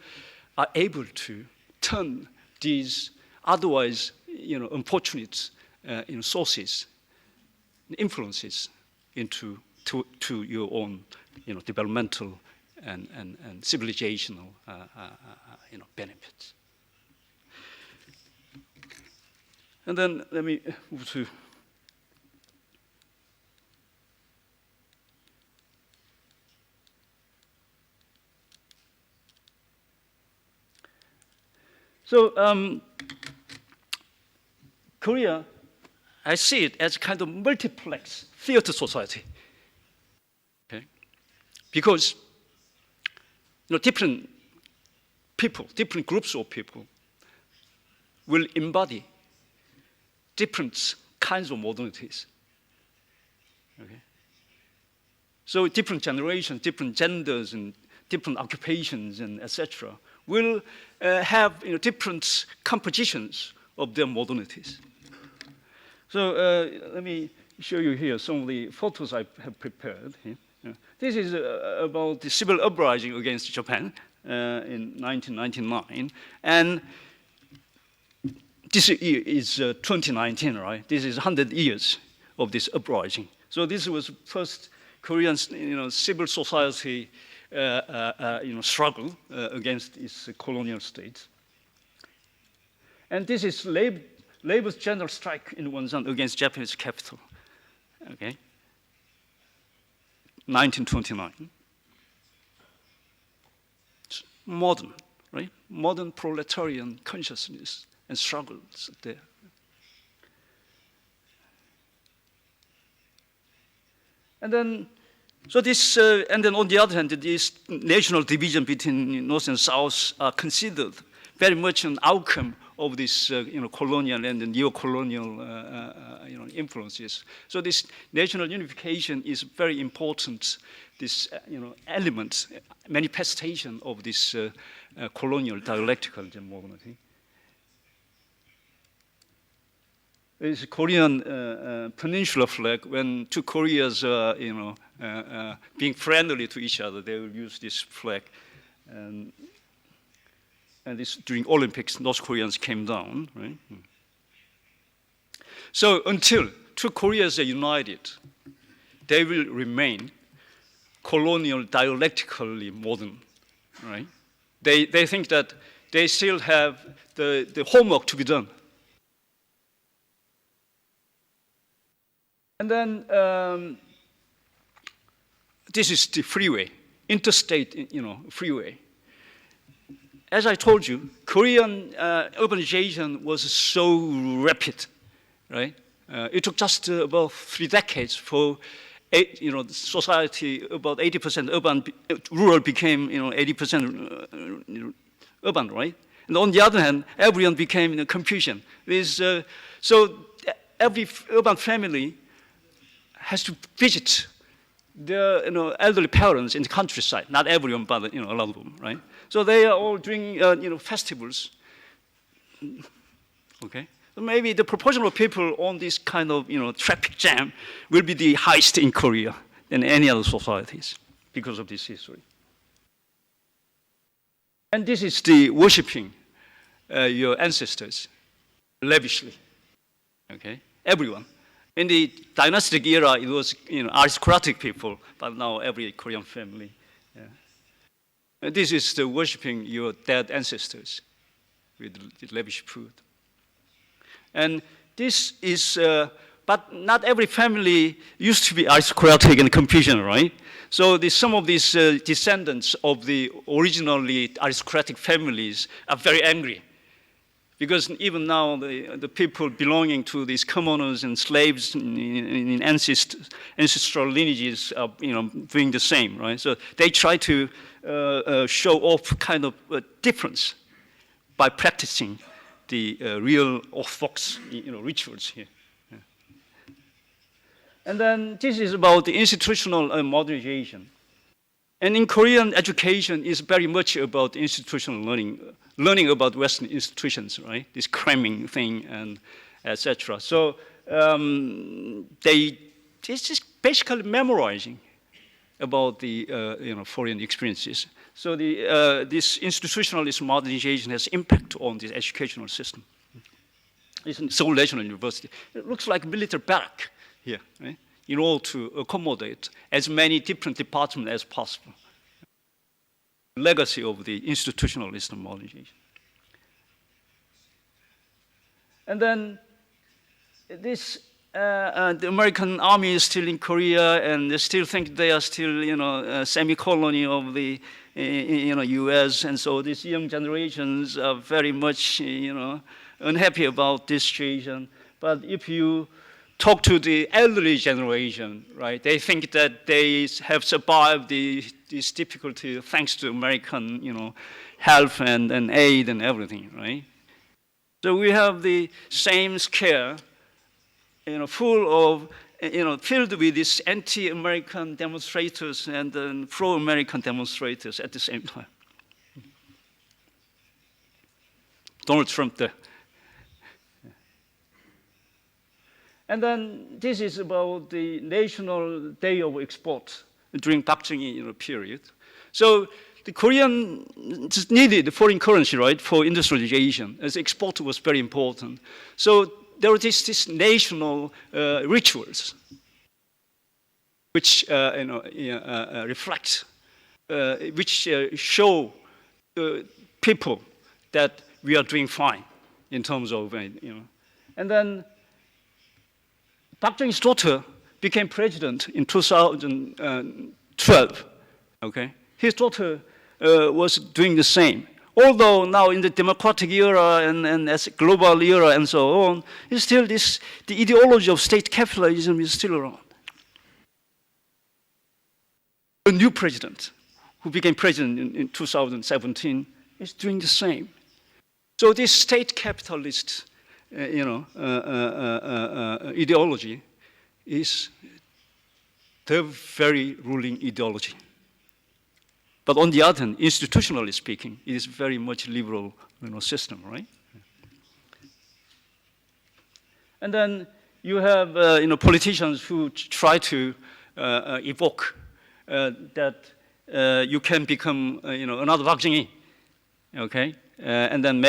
are able to turn these otherwise, unfortunate, sources, influences into to your own, developmental and civilizational, benefits. And then let me move to. So Korea, I see it as kind of multiplex theater society. Okay? Because different people, different groups of people will embody different kinds of modernities. Okay? So different generations, different genders, and different occupations, and etc. will have different compositions of their modernities. So let me show you here some of the photos I have prepared. This is about the civil uprising against Japan in 1999. And this year is 2019, right? This is 100 years of this uprising. So this was first Korean civil society struggle against its colonial states. And this is labor's general strike in Wonsan against Japanese capital, okay? 1929. It's modern, right? Modern proletarian consciousness and struggles there. And then, and then on the other hand, this national division between North and South are considered very much an outcome of this, colonial and neo-colonial, influences. So this national unification is very important. This, element, manifestation of this colonial dialectical modernity. It's a Korean peninsula flag. When two Koreas, being friendly to each other, they will use this flag. And this, during Olympics, North Koreans came down, right? So until two Koreas are united, they will remain colonial dialectically modern, right? They think that they still have the homework to be done. And then this is the freeway, interstate, freeway. As I told you, Korean urbanization was so rapid, right? It took just about 3 decades for the society about 80% urban, rural became 80% urban, right? And on the other hand, everyone became confusion. So every urban family has to visit their elderly parents in the countryside. Not everyone, but a lot of them, right? So they are all doing festivals. Okay. So maybe the proportion of people on this kind of traffic jam will be the highest in Korea than any other societies because of this history. And this is the worshiping your ancestors lavishly. Okay, everyone. In the dynastic era, it was aristocratic people, but now every Korean family. Yeah. And this is the worshiping your dead ancestors with lavish food. And this is, but not every family used to be aristocratic and Confucian, right? So some of these descendants of the originally aristocratic families are very angry. Because even now, the people belonging to these commoners and slaves in ancestral lineages are doing the same, right? So they try to show off kind of a difference by practicing the real orthodox rituals here. Yeah. And then this is about the institutional modernization. And in Korean, education is very much about institutional learning about Western institutions, right? This cramming thing and etc. So this is basically memorizing about the foreign experiences. So this institutionalist modernization has impact on the educational system. It's in Seoul National University. It looks like a military barrack here, right? In order to accommodate as many different departments as possible. Legacy of the institutionalist modernization. And then the American army is still in Korea, and they still think they are still, a semi-colony of the, U.S. And so these young generations are very much, unhappy about this situation. But if you talk to the elderly generation, right, they think that they have survived this difficulty thanks to American, help and aid and everything, right? So we have the same scare, full of, filled with these anti-American demonstrators and pro-American demonstrators at the same time. Donald Trump there. And then this is about the National Day of Export during Park Chung-hee period. So the Koreans needed foreign currency, right, for industrialization, as export was very important. So there were these national rituals which reflect, which show people that we are doing fine in terms of, And then Park Chung-hee's daughter became president in 2012, okay? His daughter was doing the same. Although now in the democratic era and as a global era and so on, it's still the ideology of state capitalism is still around. A new president who became president in 2017 is doing the same. So this state capitalist ideology is the very ruling ideology. But on the other hand, institutionally speaking, it is very much liberal system, right? And then you have politicians who try to evoke that you can become another Park Chung-hee, okay? And then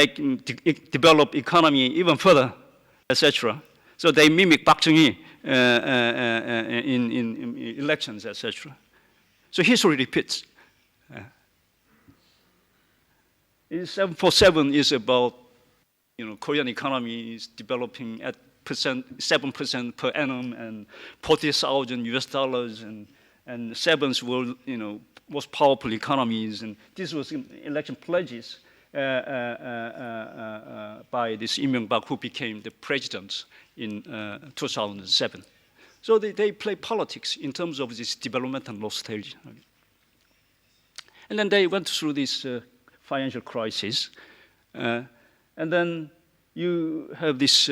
develop economy even further, etc. So they mimic Park Chung-hee in elections, etc. So history repeats. 747 is about Korean economy is developing at 7% per annum and $40,000 and sevens were most powerful economies, and this was in election pledges. by this Lee Myung-bak, who became the president in 2007. So they play politics in terms of this developmental nostalgia. And then they went through this financial crisis. And then you have this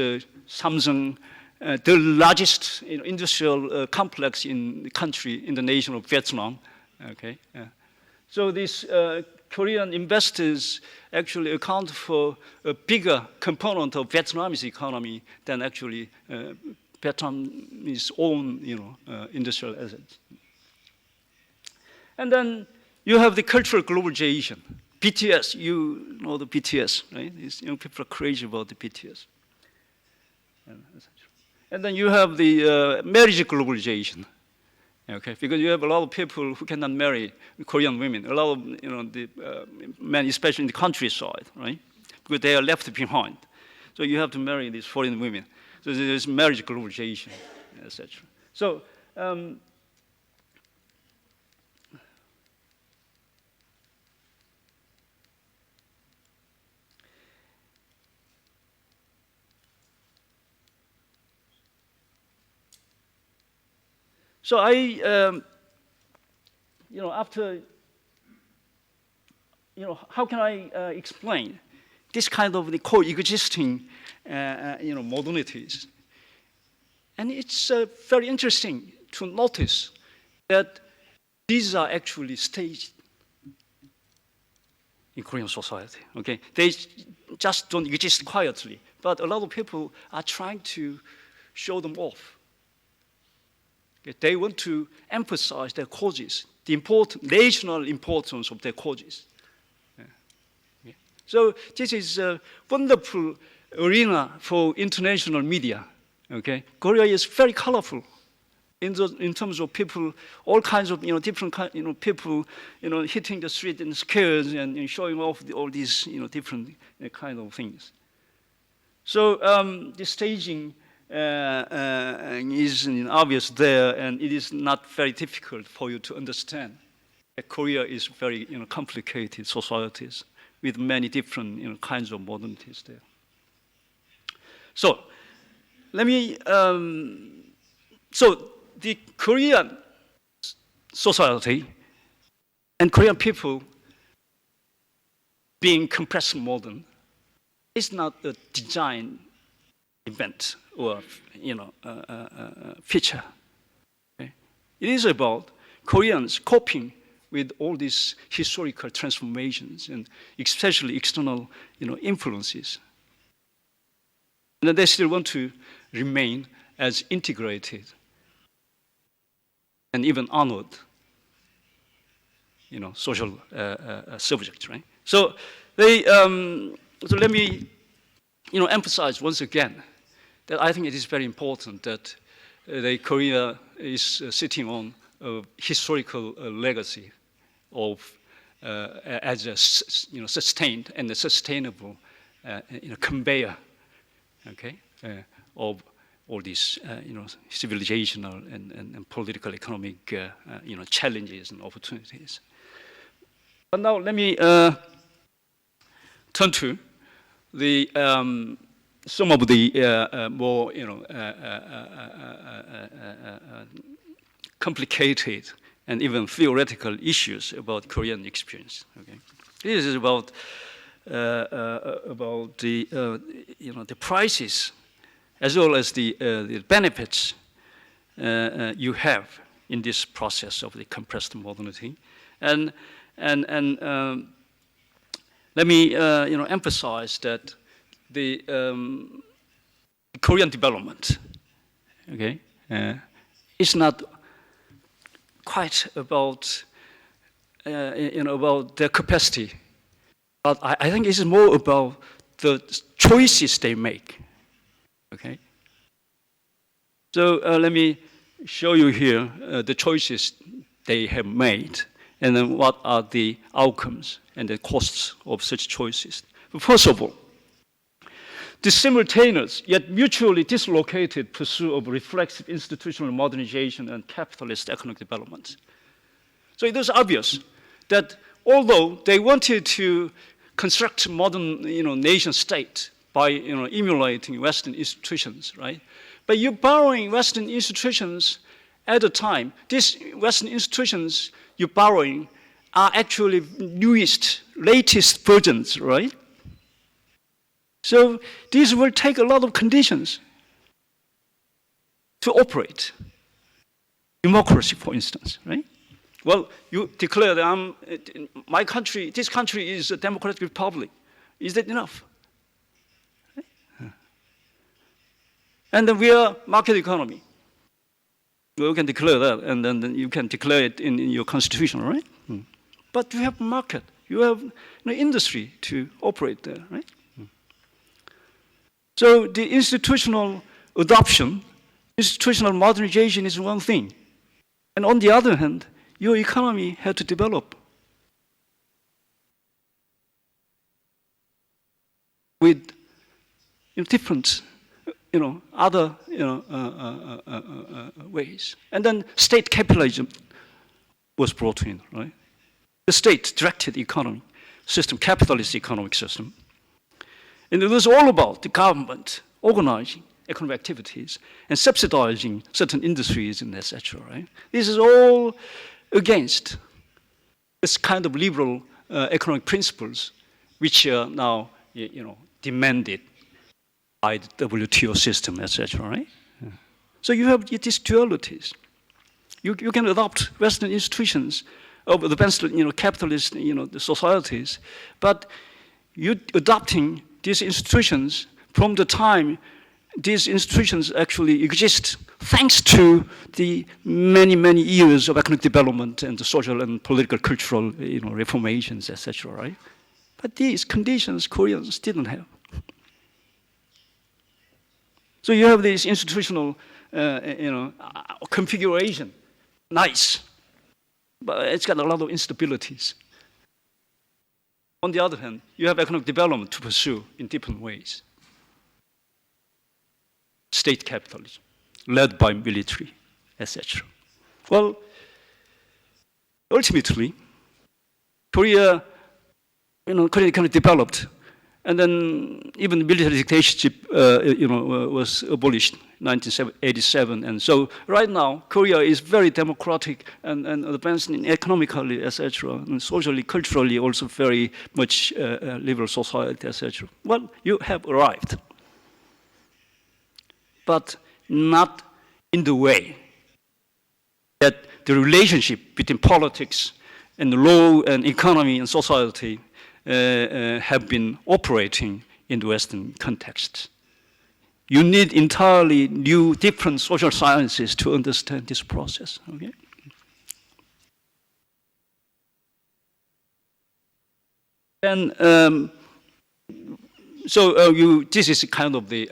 Samsung, the largest industrial complex in the country, in the nation of Vietnam. Okay. So these Korean investors actually account for a bigger component of Vietnamese economy than actually Vietnam's own, industrial assets. And then you have the cultural globalization. BTS, you know the BTS, right? These young people are crazy about the BTS. And then you have the marriage globalization. Okay, because you have a lot of people who cannot marry Korean women. A lot of the men, especially in the countryside, right? Because they are left behind. So you have to marry these foreign women. So there's marriage globalization, etc. So So after, how can I explain this kind of the coexisting, modernities? And it's very interesting to notice that these are actually staged in Korean society. Okay, they just don't exist quietly, but a lot of people are trying to show them off. They want to emphasize their causes, the national importance of their causes. Yeah. So this is a wonderful arena for international media. Okay, Korea is very colorful in terms of people, all kinds of different people hitting the street in squares and showing off all these different kind of things. So the staging is obvious there, and it is not very difficult for you to understand that Korea is very complicated societies with many different kinds of modernities there. So let me. So the Korean society and Korean people being compressed modern is not a design event or feature. Okay? It is about Koreans coping with all these historical transformations and especially external influences. And they still want to remain as integrated and even honored social subjects, right? So they so let me emphasize once again that I think it is very important that Korea is sitting on a historical legacy of as a sustained and a sustainable conveyor, okay, of all these civilizational and political economic challenges and opportunities. But now let me turn to the some of the more complicated and even theoretical issues about Korean experience. Okay, this is about the the prices as well as the benefits you have in this process of the compressed modernity, and let me emphasize that the Korean development, okay, is not quite about about their capacity, but I think it's more about the choices they make. Okay. So let me show you here the choices they have made, and then what are the outcomes and the costs of such choices. First of all, the simultaneous yet mutually dislocated pursuit of reflexive institutional modernization and capitalist economic development. So it is obvious that although they wanted to construct modern, nation state by, emulating Western institutions, right? But you're borrowing Western institutions at a time. These Western institutions you're borrowing are actually newest, latest versions, right? So these will take a lot of conditions to operate. Democracy, for instance, right? Well, you declare that my country, this country is a democratic republic. Is that enough? And then we are market economy. You can declare that, and then you can declare it in your constitution, right? But you have market, you have industry to operate there, right? So the institutional adoption, institutional modernization is one thing. And on the other hand, your economy had to develop with different, other ways. And then state capitalism was brought in, right? The state-directed economy system, capitalist economic system. And it was all about the government organizing economic activities and subsidizing certain industries and etc. Right? This is all against this kind of liberal economic principles, which are now demanded by the WTO system, etc. Right? Yeah. So you have these dualities. You can adopt Western institutions of the best, capitalist, the societies, but you're adopting these institutions from the time these institutions actually exist, thanks to the many, many years of economic development and the social and political, cultural, reformations, etc. Right? But these conditions Koreans didn't have. So you have this institutional, configuration, nice, but it's got a lot of instabilities. On the other hand, you have economic development to pursue in different ways. State capitalism, led by military, etc. Well, ultimately, Korea, Korea kind of developed, and then even military dictatorship, was abolished in 1987. And so right now, Korea is very democratic and advanced economically, etc., and socially, culturally, also very much liberal society, etc. Well, you have arrived, but not in the way that the relationship between politics and law and economy and society have been operating in the Western context. You need entirely new, different social sciences to understand this process. Okay? And this is kind of the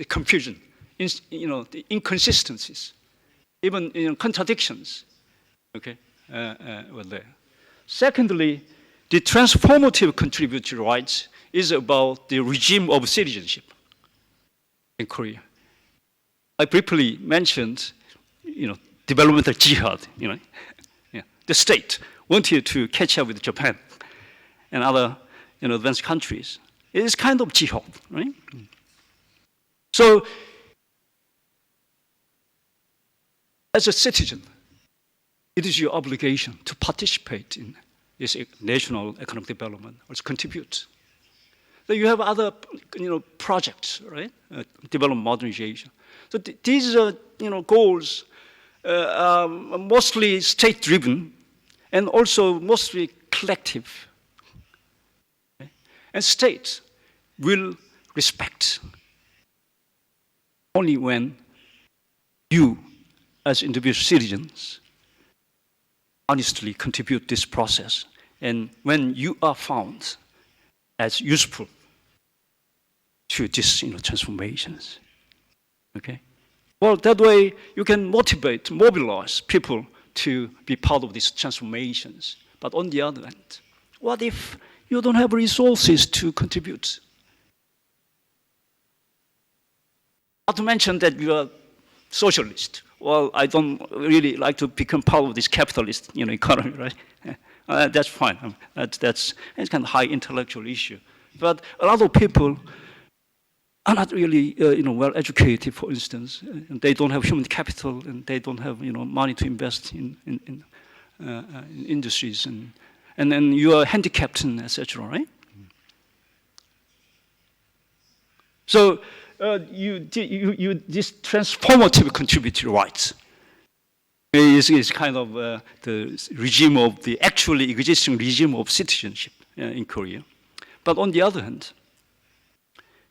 confusion, the inconsistencies, even contradictions. Okay, were there. Secondly, the transformative contributory rights is about the regime of citizenship in Korea. I briefly mentioned, developmental jihad. The state wanted to catch up with Japan and other, advanced countries. It is kind of jihad, right? So, as a citizen, it is your obligation to participate in this national economic development, or to contribute. So you have other, projects, right? Development modernization. So these are, goals are mostly state-driven and also mostly collective. Okay? And state will respect only when you, as individual citizens, honestly contribute this process, and when you are found as useful to these transformations. Okay? Well, that way you can mobilize people to be part of these transformations. But on the other hand, what if you don't have resources to contribute? Not to mention that you are socialist. Well, I don't really like to become part of this capitalist, economy, right? That's fine. It's kind of high intellectual issue. But a lot of people are not really well educated, for instance. And they don't have human capital, and they don't have money to invest in industries, and then you are handicapped, and etc. Right? So this transformative contributory rights is kind of the regime of the actually existing regime of citizenship in Korea. But on the other hand,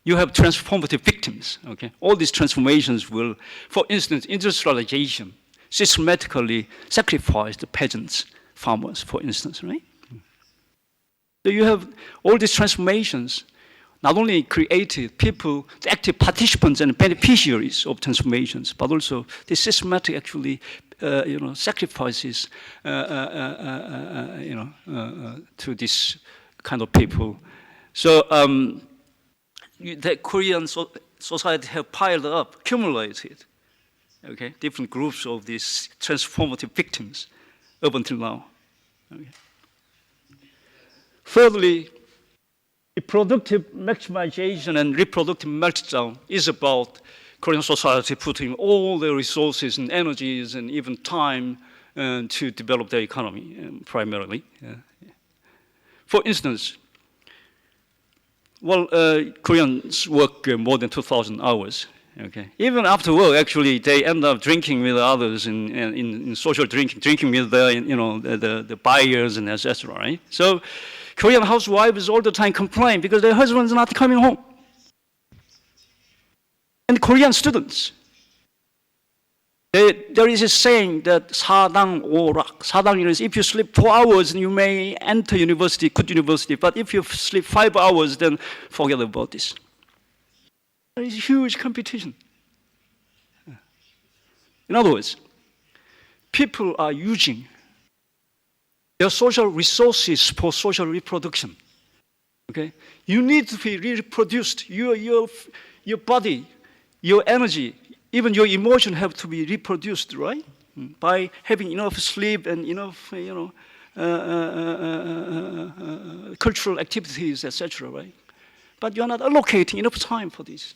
you have transformative victims. Okay, all these transformations will, for instance, industrialization systematically sacrifice the peasants, farmers, for instance, right? So you have all these transformations not only created people, the active participants and beneficiaries of transformations, but also the systematic actually, sacrifices, to this kind of people. So the Korean society have piled up, accumulated, okay, different groups of these transformative victims up until now. Okay. Thirdly, productive maximization and reproductive meltdown is about Korean society putting all their resources and energies and even time to develop their economy, primarily. For instance, Koreans work more than 2,000 hours. Okay. Even after work, actually, they end up drinking with others in social drinking with the buyers and etc. Right? So, Korean housewives all the time complain because their husband's not coming home. And Korean students, there is a saying that 사당 오락. 사당 is if you sleep 4 hours, you may enter university, good university. But if you sleep 5 hours, then forget about this. There is huge competition. In other words, people are using their social resources for social reproduction. Okay, you need to be reproduced. Your body, your energy, even your emotion have to be reproduced, right? By having enough sleep and enough, cultural activities, etc. Right? But you're not allocating enough time for this.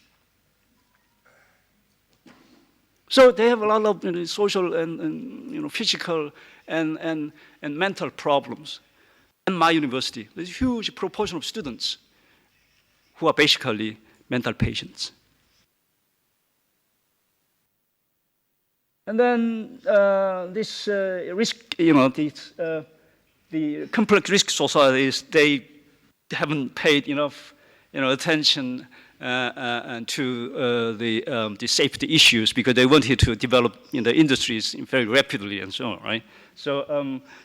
So they have a lot of social and physical and mental problems. In my university, there's a huge proportion of students who are basically mental patients. And then this risk, the complex risk societies, they haven't paid enough, attention to the safety issues because they wanted to develop the industries very rapidly and so on, right? So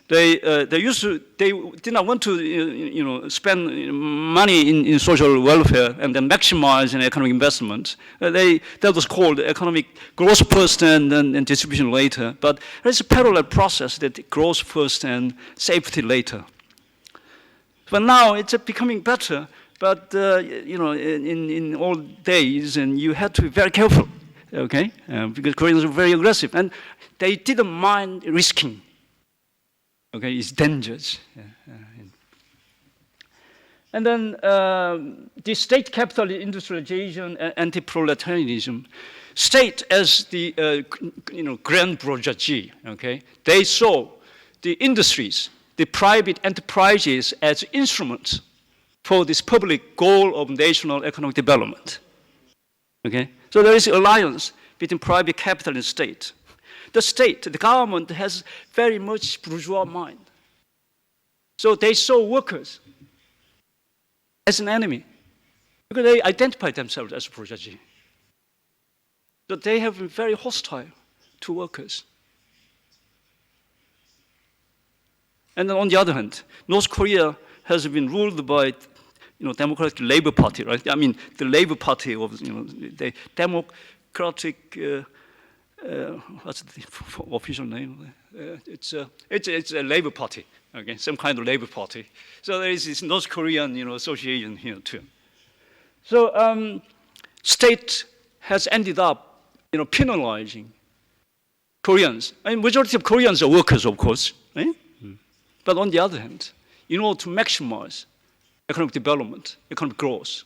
they did not want to spend money in social welfare and then maximize economic investment. That was called economic growth first and distribution later. But there's a parallel process that growth first and safety later. But now it's becoming better. But in old days, and you had to be very careful, okay? Because Koreans are very aggressive, and they didn't mind risking. Okay, it's dangerous. And then the state capital industrialization and anti-proletarianism, state as the grand bourgeoisie. Okay, they saw the industries, the private enterprises as instruments for this public goal of national economic development. Okay, so there is an alliance between private capital and state. The state, the government has very much bourgeois mind. So they saw workers as an enemy because they identify themselves as bourgeoisie. So they have been very hostile to workers. And then on the other hand, North Korea has been ruled by Democratic Labor Party, right? I mean, the Labor Party of the Democratic. What's the official name? It's a Labor Party, okay, some kind of Labor Party. So there is this North Korean, association here too. So state has ended up, penalizing Koreans. I mean, majority of Koreans are workers, of course, right? But on the other hand, in order to maximize economic development, economic growth,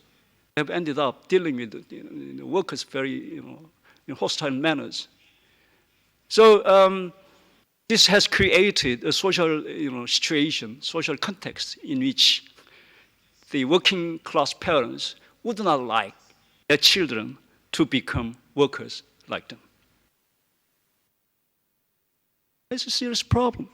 they have ended up dealing with the workers very in hostile manners. So this has created a social situation, social context in which the working class parents would not like their children to become workers like them. It's a serious problem.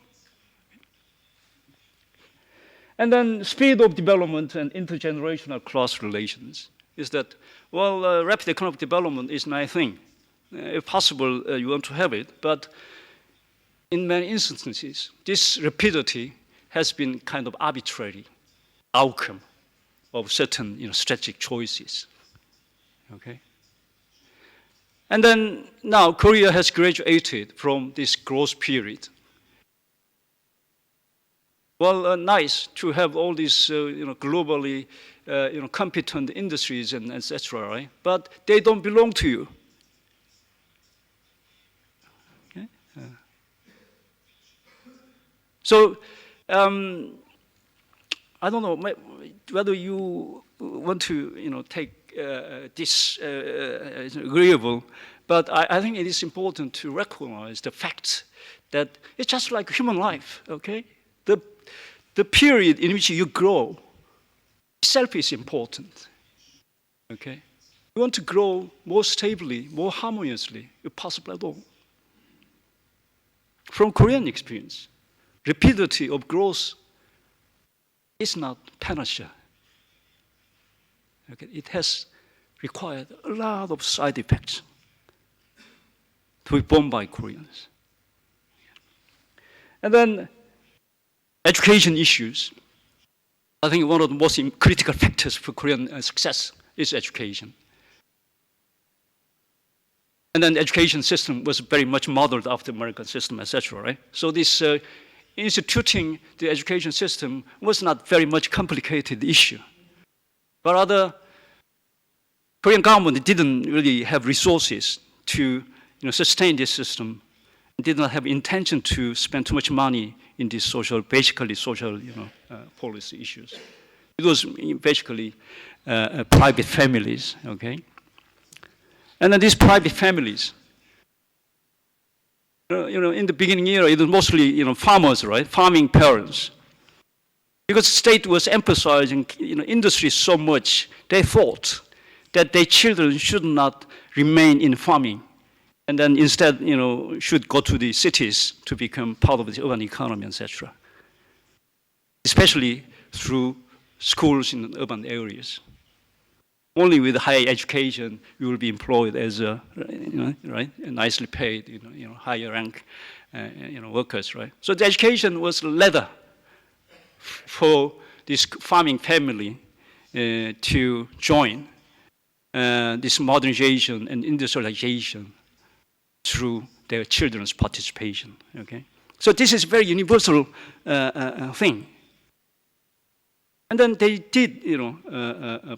And then speed of development and intergenerational class relations is that, well, rapid economic development is a nice thing. If possible, you want to have it, but in many instances, this rapidity has been kind of arbitrary outcome of certain strategic choices. Okay? And then now Korea has graduated from this growth period. Well, nice to have all these globally competent industries and etc. Right? But they don't belong to you. Okay? So I don't know whether you want to take this agreeable, but I think it is important to recognize the fact that it's just like human life. Okay, the period in which you grow itself is important. Okay, you want to grow more stably, more harmoniously, if possible at all. From Korean experience, rapidity of growth is not panacea. Okay, it has required a lot of side effects to be borne by Koreans. And then education issues. I think one of the most critical factors for Korean success is education. And then the education system was very much modeled after the American system, etc. Right? So this instituting the education system was not very much complicated issue. But rather, Korean government didn't really have resources to sustain this system, did not have intention to spend too much money in these basically social policy issues. It was basically private families, okay? And then these private families, in the beginning era, it was mostly farmers, right? Farming parents. Because the state was emphasizing industry so much, they thought that their children should not remain in farming, and then instead should go to the cities to become part of the urban economy, etc. Especially through schools in urban areas. Only with higher education you will be employed as right, nicely paid, higher rank, workers, right? So the education was a ladder for this farming family to join this modernization and industrialization through their children's participation. Okay, so this is a very universal thing. And then they did,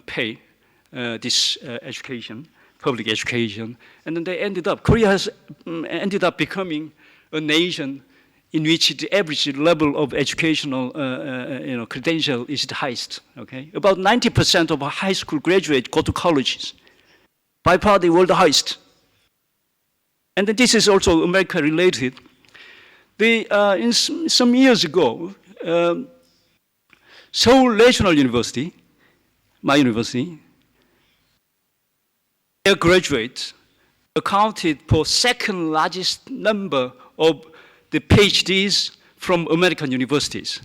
pay this education, public education, and then they ended up. Korea has ended up becoming a nation in which the average level of educational credential is the highest. Okay, about 90% of high school graduates go to colleges. By far, the world highest. And then this is also America related. Some years ago, Seoul National University, my university, their graduates accounted for second largest number of the PhDs from American universities.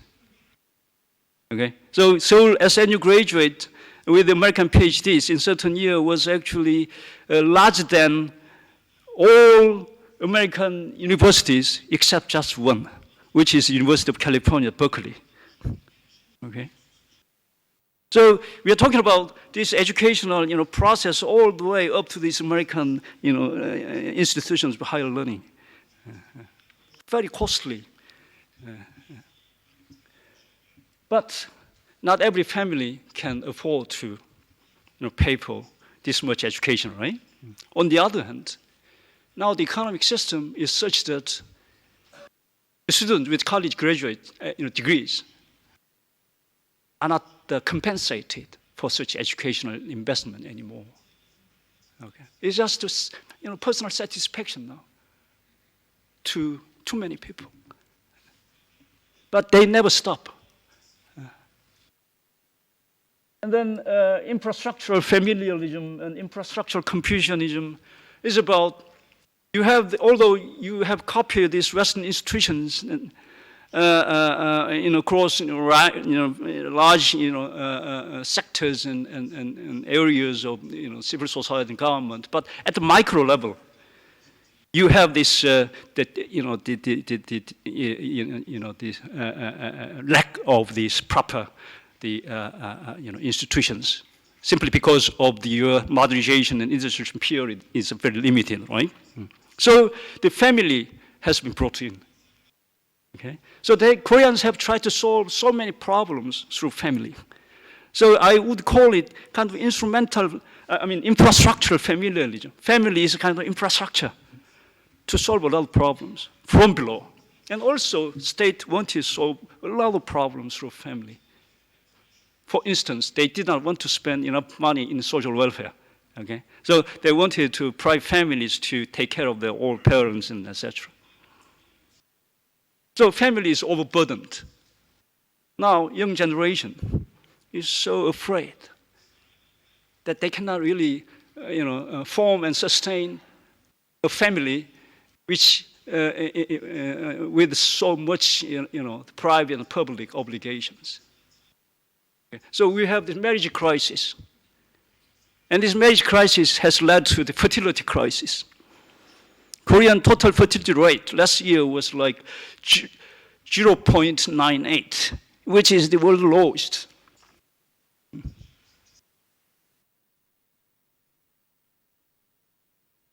Okay, so Seoul SNU graduate with American PhDs in certain year was actually larger than all American universities except just one, which is University of California, Berkeley. Okay. So we are talking about this educational, process all the way up to these American, institutions for higher learning. Very costly. But not every family can afford to, pay for this much education, right? On the other hand, now the economic system is such that students with college graduate degrees are not compensated for such educational investment anymore. Okay, it's just personal satisfaction now to too many people. But they never stop. And then infrastructural familialism and infrastructural Confucianism is about although you have copied these Western institutions and across large sectors and areas of civil society and government, but at the micro level, you have this lack of these proper institutions, simply because of your modernization and institution period is very limited, right? So the family has been brought in. Okay, so the Koreans have tried to solve so many problems through family. So I would call it kind of infrastructural familialism. Family is a kind of infrastructure to solve a lot of problems from below. And also, state wanted to solve a lot of problems through family. For instance, they did not want to spend enough money in social welfare. Okay, so they wanted to private families to take care of their old parents and etc. So family is overburdened. Now, young generation is so afraid that they cannot really, form and sustain a family which with so much, private and public obligations. Okay. So we have this marriage crisis, and this marriage crisis has led to the fertility crisis. Korean total fertility rate last year was like 0.98, which is the world lowest.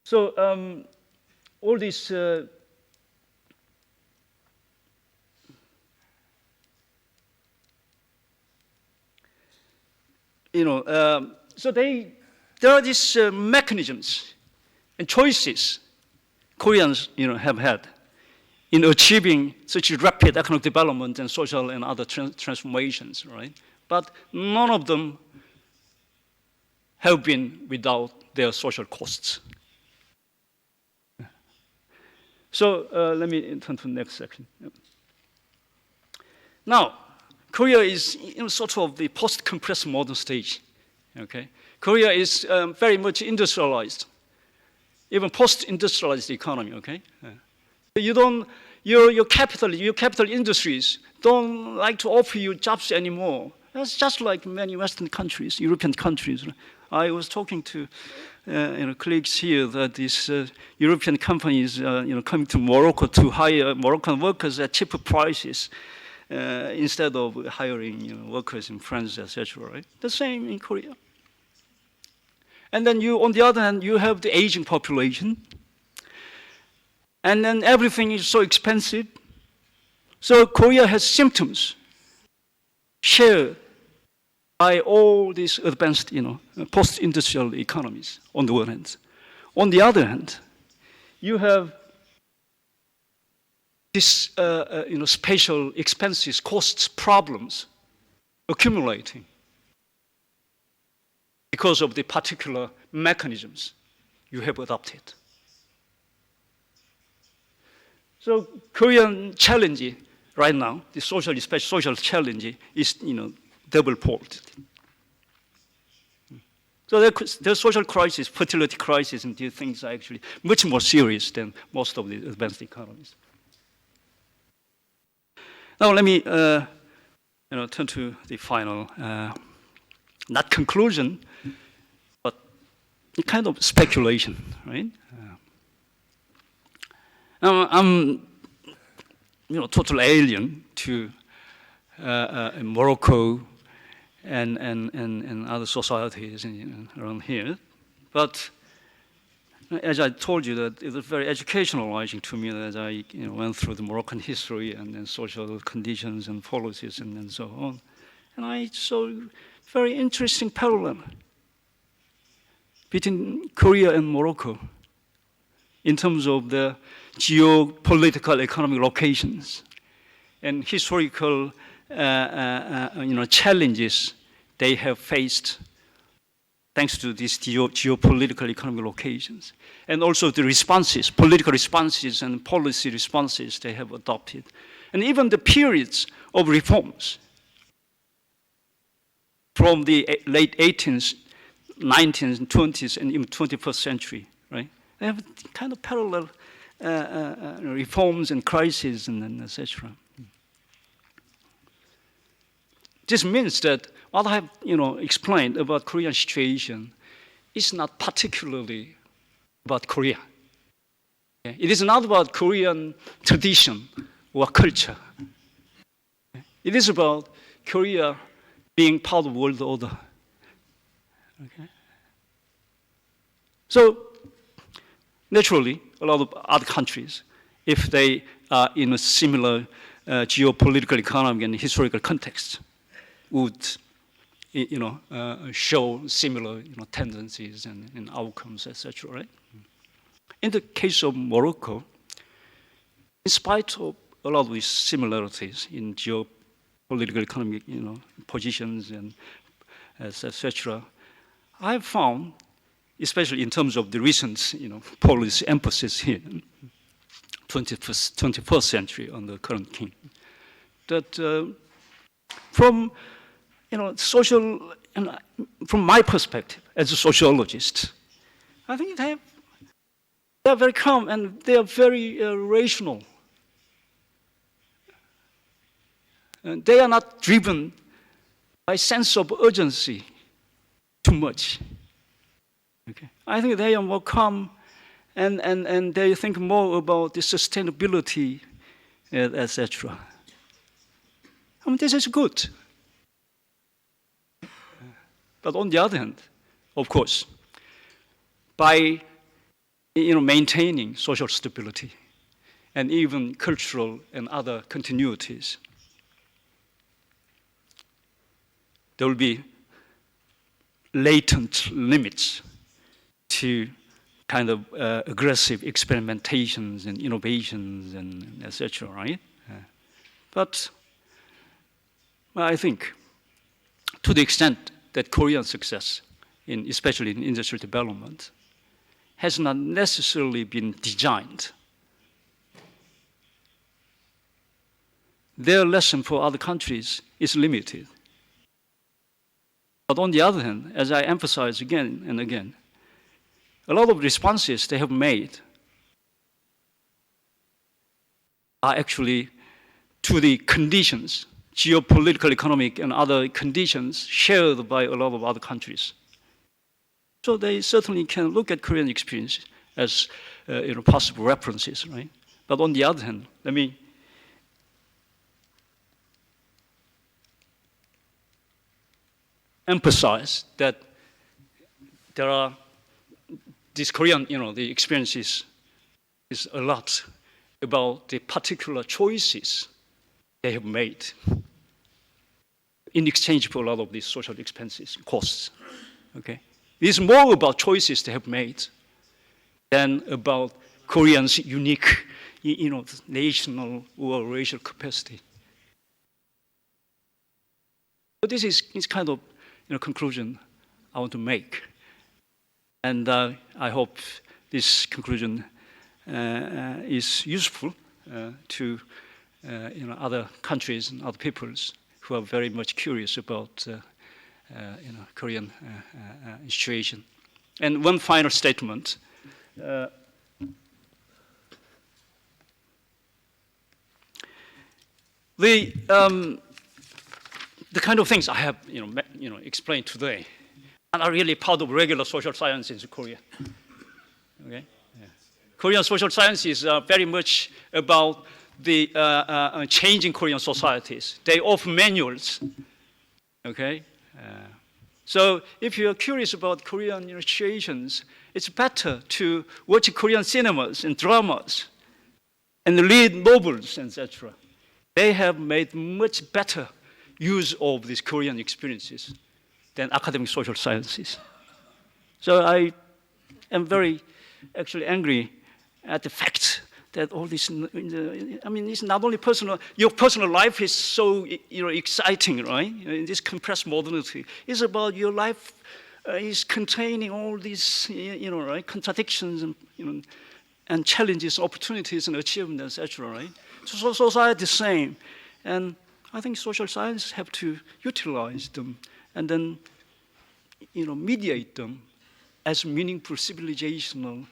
So all this, so there are these mechanisms and choices Koreans, have had in achieving such rapid economic development and social and other transformations, right? But none of them have been without their social costs. So let me turn to the next section. Now, Korea is sort of the post-compressed modern stage. Okay, Korea is very much industrialized. Even post-industrialized economy, okay? Your capital industries don't like to offer you jobs anymore. That's just like many Western countries, European countries. I was talking to colleagues here that these European companies, coming to Morocco to hire Moroccan workers at cheaper prices instead of hiring workers in France, etc. Right? The same in Korea. And then on the other hand, you have the aging population. And then everything is so expensive. So Korea has symptoms shared by all these advanced, post-industrial economies on the one hand. On the other hand, you have this, spatial expenses, costs, problems accumulating because of the particular mechanisms you have adopted. So Korean challenge right now, the social challenge is, double-fold. So the social crisis, fertility crisis, and these things are actually much more serious than most of the advanced economies. Now let me, turn to the final, not conclusion, but a kind of speculation, right? Now I'm, total alien to Morocco and other societies around here, but as I told you, that it was very educationalizing to me as I went through the Moroccan history and social conditions and policies and so on. And I saw very interesting parallel between Korea and Morocco. in terms of the geopolitical economic locations and historical challenges they have faced thanks to these geopolitical economic locations, and also the responses, political responses and policy responses they have adopted, and even the periods of reforms from the late 18th, 19th, and 20th, and even 21st century, right? They have kind of parallel reforms and crises and etc. This means that what I have explained about Korean situation is not particularly about Korea. Okay? It is not about Korean tradition or culture. Okay? It is about Korea being part of the world order. Okay? So, naturally, a lot of other countries, if they are in a similar geopolitical, economic, and historical context, would show similar tendencies and outcomes, etc. Right? In the case of Morocco, in spite of a lot of these similarities in geopolitical, economic positions and etc., I have found, especially in terms of the recent policy emphasis here, 21st century on the current king, that from social, from my perspective as a sociologist, I think they are very calm and they are very rational. And they are not driven by sense of urgency too much. Okay. I think they are more calm and they think more about the sustainability, etc. I mean, this is good. But on the other hand, of course, by maintaining social stability and even cultural and other continuities, there will be latent limits to kind of aggressive experimentations and innovations and etc. Right? But I think, to the extent that Korean success, especially in industrial development, has not necessarily been designed, their lesson for other countries is limited. But on the other hand, as I emphasize again and again, a lot of responses they have made are actually to the conditions, geopolitical, economic, and other conditions shared by a lot of other countries. So they certainly can look at Korean experience as possible references, right? But on the other hand, let me emphasize that there are these Korean, the experiences is a lot about the particular choices they have made in exchange for a lot of these social expenses, costs. Okay, it is more about choices they have made than about Koreans' unique, national or racial capacity. But this is kind of conclusion I want to make, and I hope this conclusion is useful to other countries and other peoples who are very much curious about Korean situation. And one final statement. The kind of things I have explained today are not really part of regular social sciences in Korea. Okay? Yeah. Korean social sciences are very much about the changing Korean societies. They offer manuals. Okay? So if you're curious about Korean situations, it's better to watch Korean cinemas and dramas and read novels, etc. They have made much better use of these Korean experiences than academic social sciences. So I am very actually angry at the fact that all this, I mean, it's not only personal, your personal life is so, exciting, right? In this compressed modernity, it's about your life is containing all these, right, contradictions and, and challenges, opportunities, and achievements, etc., right? So society is the same. And I think social science have to utilize them and then, mediate them as meaningful civilizational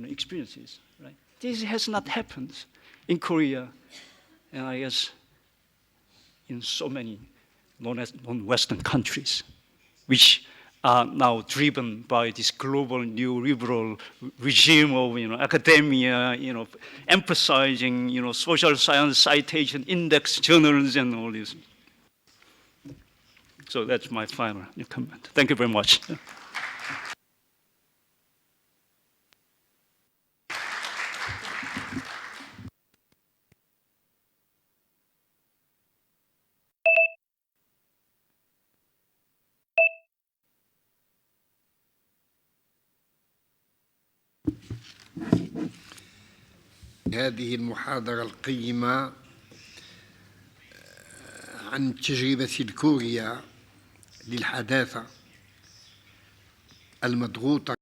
experiences, right? This has not happened in Korea, and I guess in so many non-Western countries, which are now driven by this global neoliberal regime of academia, emphasizing social science citation index journals and all this. So that's my final comment. Thank you very much.
هذه المحاضرة القيمة عن تجربة كوريا للحداثة المضغوطة